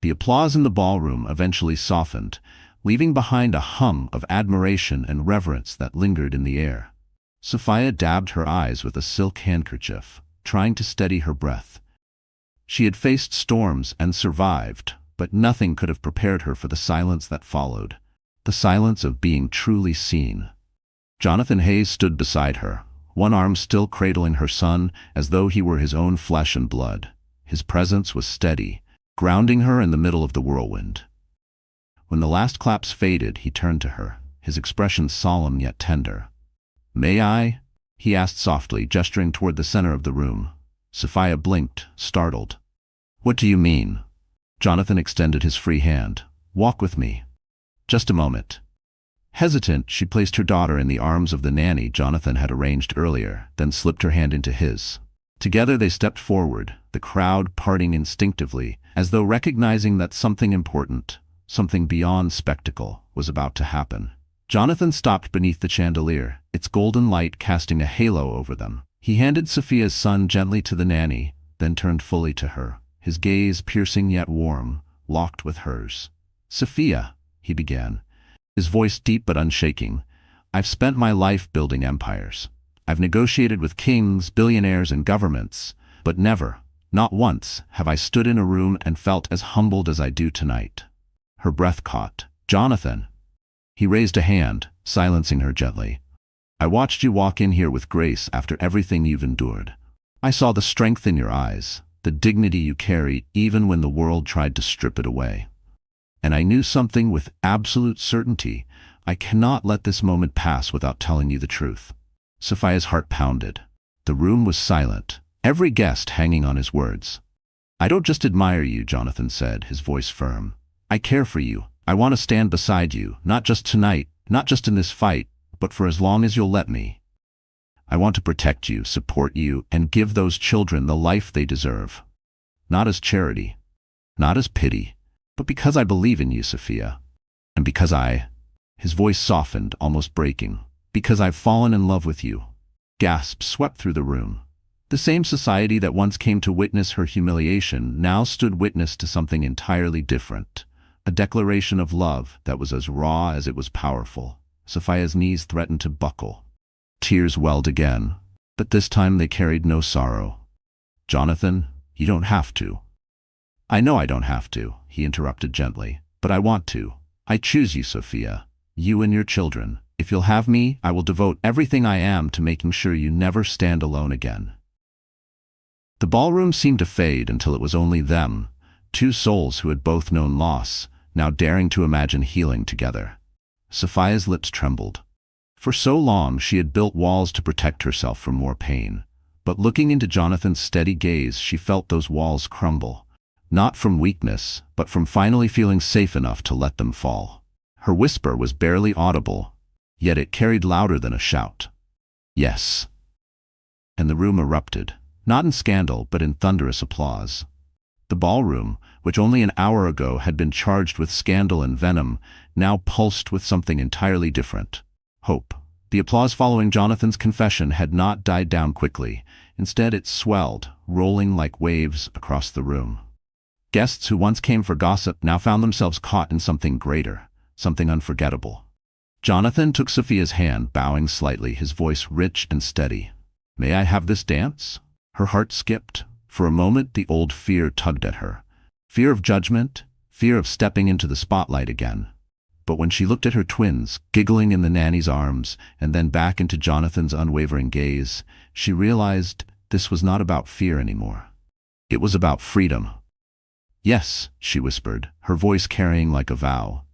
The applause in the ballroom eventually softened, leaving behind a hum of admiration and reverence that lingered in the air. Sophia dabbed her eyes with a silk handkerchief, trying to steady her breath. She had faced storms and survived, but nothing could have prepared her for the silence that followed, the silence of being truly seen. Jonathan Hayes stood beside her, one arm still cradling her son as though he were his own flesh and blood. His presence was steady, grounding her in the middle of the whirlwind. When the last claps faded, he turned to her, his expression solemn yet tender. "May I?" he asked softly, gesturing toward the center of the room. Sophia blinked, startled. "What do you mean?" Jonathan extended his free hand. "Walk with me." "Just a moment." Hesitant, she placed her daughter in the arms of the nanny Jonathan had arranged earlier, then slipped her hand into his. Together they stepped forward, the crowd parting instinctively, as though recognizing that something important, something beyond spectacle, was about to happen. Jonathan stopped beneath the chandelier, its golden light casting a halo over them. He handed Sophia's son gently to the nanny, then turned fully to her, his gaze piercing yet warm, locked with hers. "Sophia," he began, his voice deep but unshaking, "I've spent my life building empires. I've negotiated with kings, billionaires, and governments, but never, not once, have I stood in a room and felt as humbled as I do tonight." Her breath caught. "Jonathan." He raised a hand, silencing her gently. "I watched you walk in here with grace after everything you've endured. I saw the strength in your eyes, the dignity you carry even when the world tried to strip it away. And I knew something with absolute certainty. I cannot let this moment pass without telling you the truth." Sophia's heart pounded. The room was silent, every guest hanging on his words. "I don't just admire you," Jonathan said, his voice firm. "I care for you. I want to stand beside you, not just tonight, not just in this fight, but for as long as you'll let me. I want to protect you, support you, and give those children the life they deserve. Not as charity, not as pity, but because I believe in you, Sophia. And because his voice softened, almost breaking, because I've fallen in love with you." Gasps swept through the room. The same society that once came to witness her humiliation now stood witness to something entirely different. A declaration of love that was as raw as it was powerful. Sophia's knees threatened to buckle. Tears welled again, but this time they carried no sorrow. "Jonathan, you don't have to." "I know I don't have to," he interrupted gently, "but I want to. I choose you, Sophia, you and your children. If you'll have me, I will devote everything I am to making sure you never stand alone again." The ballroom seemed to fade until it was only them, two souls who had both known loss, now daring to imagine healing together. Sophia's lips trembled. For so long she had built walls to protect herself from more pain, but looking into Jonathan's steady gaze she felt those walls crumble, not from weakness, but from finally feeling safe enough to let them fall. Her whisper was barely audible, yet it carried louder than a shout. "Yes." And the room erupted, not in scandal but in thunderous applause. The ballroom, which only an hour ago had been charged with scandal and venom, now pulsed with something entirely different. Hope. The applause following Jonathan's confession had not died down quickly. Instead it swelled, rolling like waves across the room. Guests who once came for gossip now found themselves caught in something greater, something unforgettable. Jonathan took Sophia's hand, bowing slightly, his voice rich and steady. "May I have this dance?" Her heart skipped. For a moment the old fear tugged at her. Fear of judgment, fear of stepping into the spotlight again. But when she looked at her twins, giggling in the nanny's arms, and then back into Jonathan's unwavering gaze, she realized this was not about fear anymore. It was about freedom. "Yes," she whispered, her voice carrying like a vow.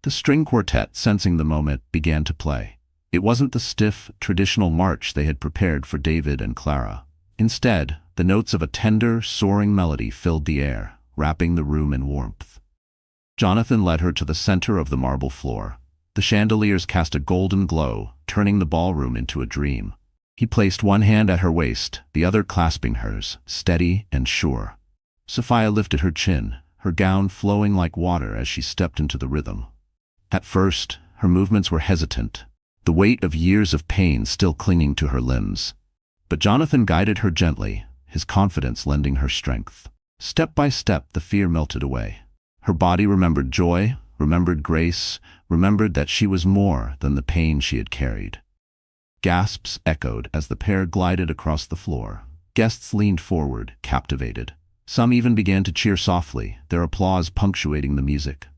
The string quartet, sensing the moment, began to play. It wasn't the stiff, traditional march they had prepared for David and Clara. Instead, the notes of a tender, soaring melody filled the air, wrapping the room in warmth. Jonathan led her to the center of the marble floor. The chandeliers cast a golden glow, turning the ballroom into a dream. He placed one hand at her waist, the other clasping hers, steady and sure. Sophia lifted her chin, her gown flowing like water as she stepped into the rhythm. At first, her movements were hesitant, the weight of years of pain still clinging to her limbs. But Jonathan guided her gently, his confidence lending her strength. Step by step, the fear melted away. Her body remembered joy, remembered grace, remembered that she was more than the pain she had carried. Gasps echoed as the pair glided across the floor. Guests leaned forward, captivated. Some even began to cheer softly, their applause punctuating the music.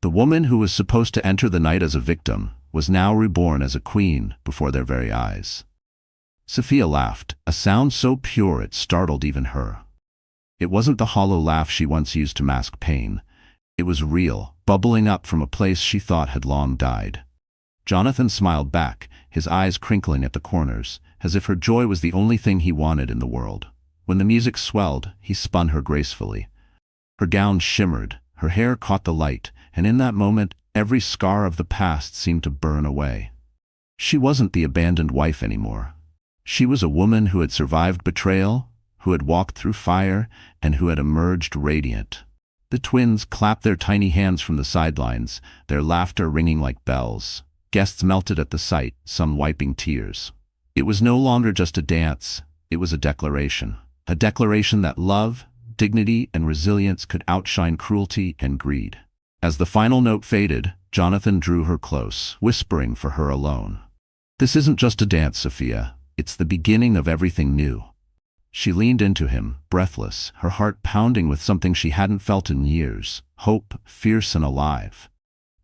The woman who was supposed to enter the night as a victim was now reborn as a queen before their very eyes. Sophia laughed, a sound so pure it startled even her. It wasn't the hollow laugh she once used to mask pain. It was real, bubbling up from a place she thought had long died. Jonathan smiled back, his eyes crinkling at the corners, as if her joy was the only thing he wanted in the world. When the music swelled, he spun her gracefully. Her gown shimmered, her hair caught the light, and in that moment, every scar of the past seemed to burn away. She wasn't the abandoned wife anymore. She was a woman who had survived betrayal, who had walked through fire, and who had emerged radiant. The twins clapped their tiny hands from the sidelines, their laughter ringing like bells. Guests melted at the sight, some wiping tears. It was no longer just a dance, it was a declaration. A declaration that love, dignity, and resilience could outshine cruelty and greed. As the final note faded, Jonathan drew her close, whispering for her alone. "This isn't just a dance, Sophia. It's the beginning of everything new." She leaned into him, breathless, her heart pounding with something she hadn't felt in years, hope, fierce and alive.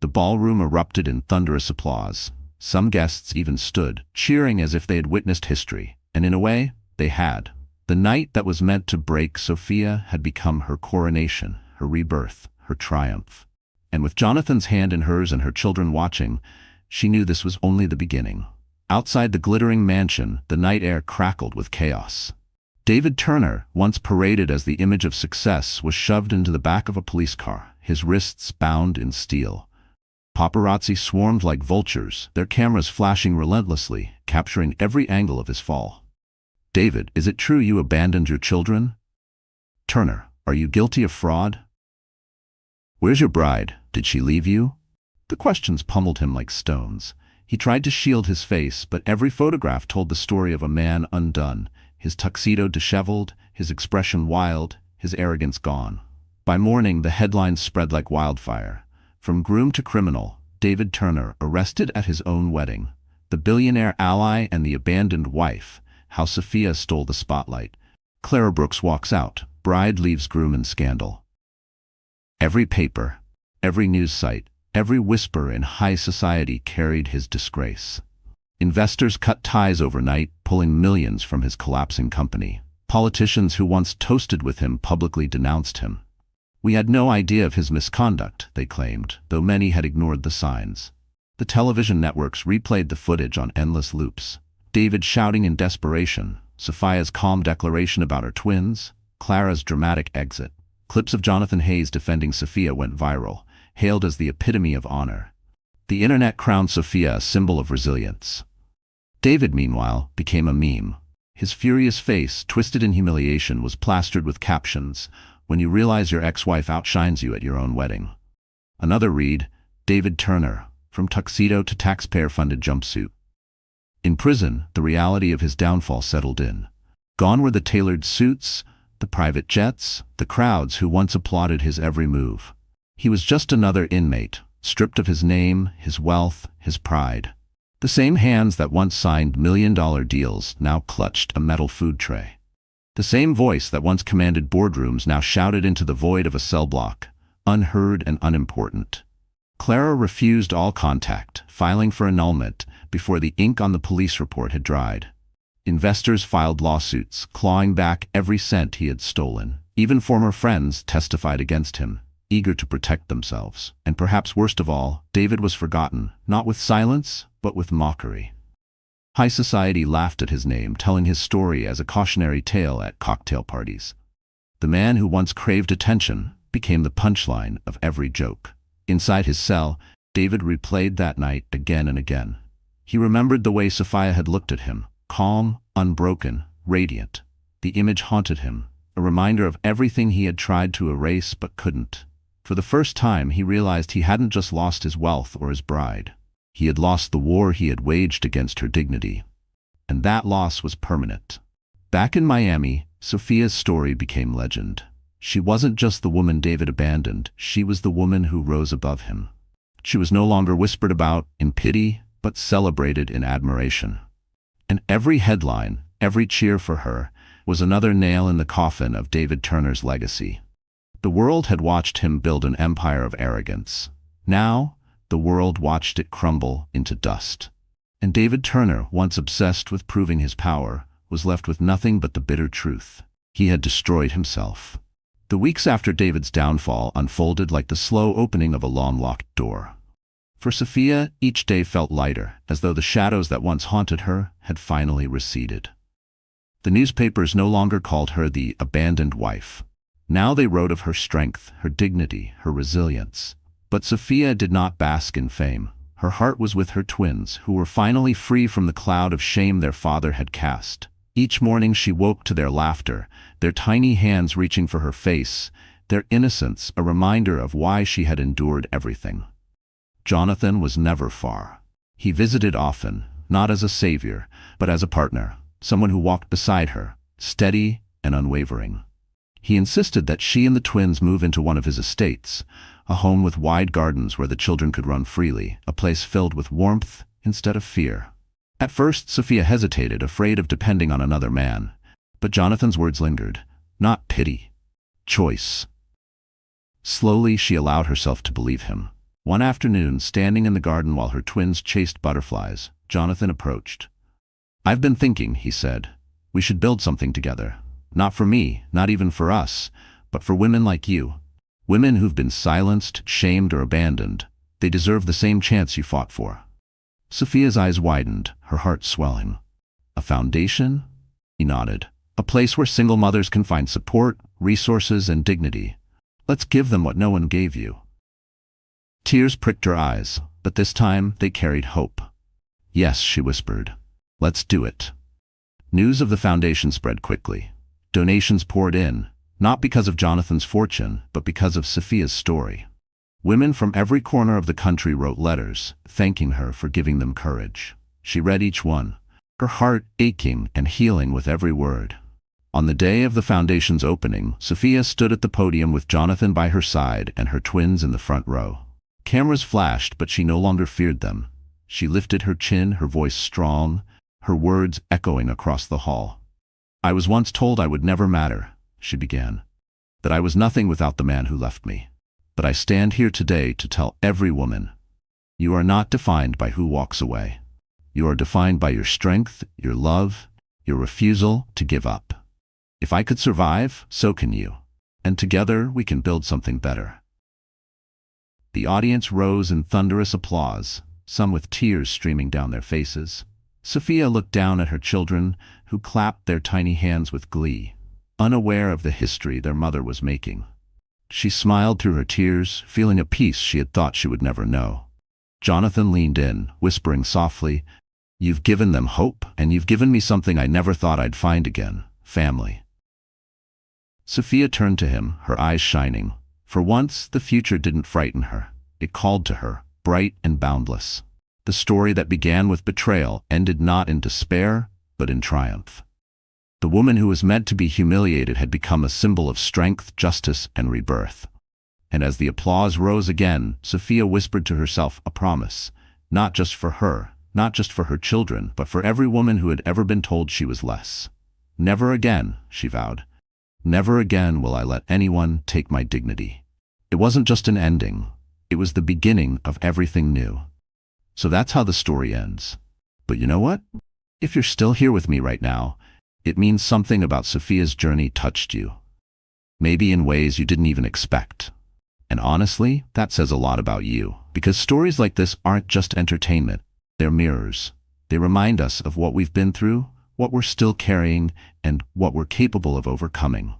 The ballroom erupted in thunderous applause. Some guests even stood, cheering as if they had witnessed history, and in a way, they had. The night that was meant to break Sophia had become her coronation, her rebirth, her triumph. And with Jonathan's hand in hers and her children watching, she knew this was only the beginning. Outside the glittering mansion, the night air crackled with chaos. David Turner, once paraded as the image of success, was shoved into the back of a police car, his wrists bound in steel. Paparazzi swarmed like vultures, their cameras flashing relentlessly, capturing every angle of his fall. "David, is it true you abandoned your children?" "Turner, are you guilty of fraud?" "Where's your bride? Did she leave you?" The questions pummeled him like stones. He tried to shield his face, but every photograph told the story of a man undone, his tuxedo disheveled, his expression wild, his arrogance gone. By morning, the headlines spread like wildfire. From groom to criminal, David Turner arrested at his own wedding. The billionaire ally and the abandoned wife. How Sophia stole the spotlight. Clara Brooks walks out. Bride leaves groom in scandal. Every paper, every news site, every whisper in high society carried his disgrace. Investors cut ties overnight, pulling millions from his collapsing company. Politicians who once toasted with him publicly denounced him. "We had no idea of his misconduct," they claimed, though many had ignored the signs. The television networks replayed the footage on endless loops. David shouting in desperation, Sophia's calm declaration about her twins, Clara's dramatic exit. Clips of Jonathan Hayes defending Sophia went viral, hailed as the epitome of honor. The internet crowned Sophia a symbol of resilience. David, meanwhile, became a meme. His furious face, twisted in humiliation, was plastered with captions, "When you realize your ex-wife outshines you at your own wedding." Another read, "David Turner, from tuxedo to taxpayer-funded jumpsuit." In prison, the reality of his downfall settled in. Gone were the tailored suits, The private jets, the crowds who once applauded his every move. He was just another inmate, stripped of his name, his wealth, his pride. The same hands that once signed million-dollar deals now clutched a metal food tray. The same voice that once commanded boardrooms now shouted into the void of a cell block, unheard and unimportant. Clara refused all contact, filing for annulment before the ink on the police report had dried. Investors filed lawsuits, clawing back every cent he had stolen. Even former friends testified against him, eager to protect themselves. And perhaps worst of all, David was forgotten, not with silence, but with mockery. High society laughed at his name, telling his story as a cautionary tale at cocktail parties. The man who once craved attention became the punchline of every joke. Inside his cell, David replayed that night again and again. He remembered the way Sophia had looked at him, calm, unbroken, radiant. The image haunted him, a reminder of everything he had tried to erase but couldn't. For the first time, he realized he hadn't just lost his wealth or his bride. He had lost the war he had waged against her dignity. And that loss was permanent. Back in Miami, Sophia's story became legend. She wasn't just the woman David abandoned, she was the woman who rose above him. She was no longer whispered about in pity, but celebrated in admiration. And every headline, every cheer for her, was another nail in the coffin of David Turner's legacy. The world had watched him build an empire of arrogance. Now, the world watched it crumble into dust. And David Turner, once obsessed with proving his power, was left with nothing but the bitter truth. He had destroyed himself. The weeks after David's downfall unfolded like the slow opening of a long-locked door. For Sophia, each day felt lighter, as though the shadows that once haunted her had finally receded. The newspapers no longer called her the abandoned wife. Now they wrote of her strength, her dignity, her resilience. But Sophia did not bask in fame. Her heart was with her twins, who were finally free from the cloud of shame their father had cast. Each morning she woke to their laughter, their tiny hands reaching for her face, their innocence a reminder of why she had endured everything. Jonathan was never far. He visited often, not as a savior, but as a partner, someone who walked beside her, steady and unwavering. He insisted that she and the twins move into one of his estates, a home with wide gardens where the children could run freely, a place filled with warmth instead of fear. At first, Sophia hesitated, afraid of depending on another man. But Jonathan's words lingered. Not pity. Choice. Slowly, she allowed herself to believe him. One afternoon, standing in the garden while her twins chased butterflies, Jonathan approached. "I've been thinking," he said. "We should build something together. Not for me, not even for us, but for women like you. Women who've been silenced, shamed, or abandoned. They deserve the same chance you fought for." Sophia's eyes widened, her heart swelling. "A foundation?" He nodded. "A place where single mothers can find support, resources, and dignity. Let's give them what no one gave you." Tears pricked her eyes, but this time they carried hope. "Yes," she whispered. "Let's do it." News of the foundation spread quickly. Donations poured in, not because of Jonathan's fortune, but because of Sophia's story. Women from every corner of the country wrote letters, thanking her for giving them courage. She read each one, her heart aching and healing with every word. On the day of the foundation's opening, Sophia stood at the podium with Jonathan by her side and her twins in the front row. Cameras flashed, but she no longer feared them. She lifted her chin, her voice strong, her words echoing across the hall. "I was once told I would never matter," she began, "that I was nothing without the man who left me. But I stand here today to tell every woman, you are not defined by who walks away. You are defined by your strength, your love, your refusal to give up. If I could survive, so can you. And together we can build something better." The audience rose in thunderous applause, some with tears streaming down their faces. Sophia looked down at her children, who clapped their tiny hands with glee, unaware of the history their mother was making. She smiled through her tears, feeling a peace she had thought she would never know. Jonathan leaned in, whispering softly, "You've given them hope, and you've given me something I never thought I'd find again, family." Sophia turned to him, her eyes shining. For once, the future didn't frighten her. It called to her, bright and boundless. The story that began with betrayal ended not in despair, but in triumph. The woman who was meant to be humiliated had become a symbol of strength, justice, and rebirth. And as the applause rose again, Sophia whispered to herself a promise, not just for her, not just for her children, but for every woman who had ever been told she was less. Never again, she vowed. Never again will I let anyone take my dignity. It wasn't just an ending. It was the beginning of everything new. So that's how the story ends. But you know what? If you're still here with me right now, it means something about Sophia's journey touched you. Maybe in ways you didn't even expect. And honestly, that says a lot about you, because stories like this aren't just entertainment. They're mirrors. They remind us of what we've been through, what we're still carrying, and what we're capable of overcoming.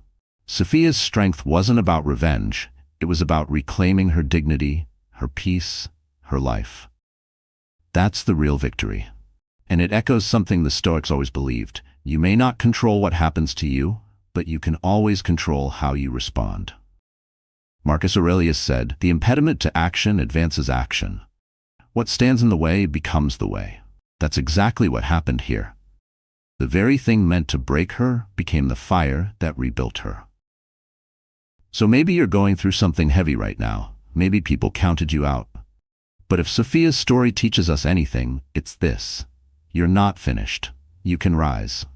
Sophia's strength wasn't about revenge. It was about reclaiming her dignity, her peace, her life. That's the real victory. And it echoes something the Stoics always believed. You may not control what happens to you, but you can always control how you respond. Marcus Aurelius said, "The impediment to action advances action. What stands in the way becomes the way." That's exactly what happened here. The very thing meant to break her became the fire that rebuilt her. So maybe you're going through something heavy right now. Maybe people counted you out. But if Sophia's story teaches us anything, it's this. You're not finished. You can rise.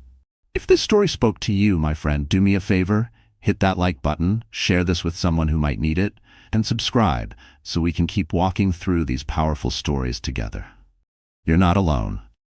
If this story spoke to you, my friend, do me a favor. Hit that like button, share this with someone who might need it, and subscribe so we can keep walking through these powerful stories together. You're not alone.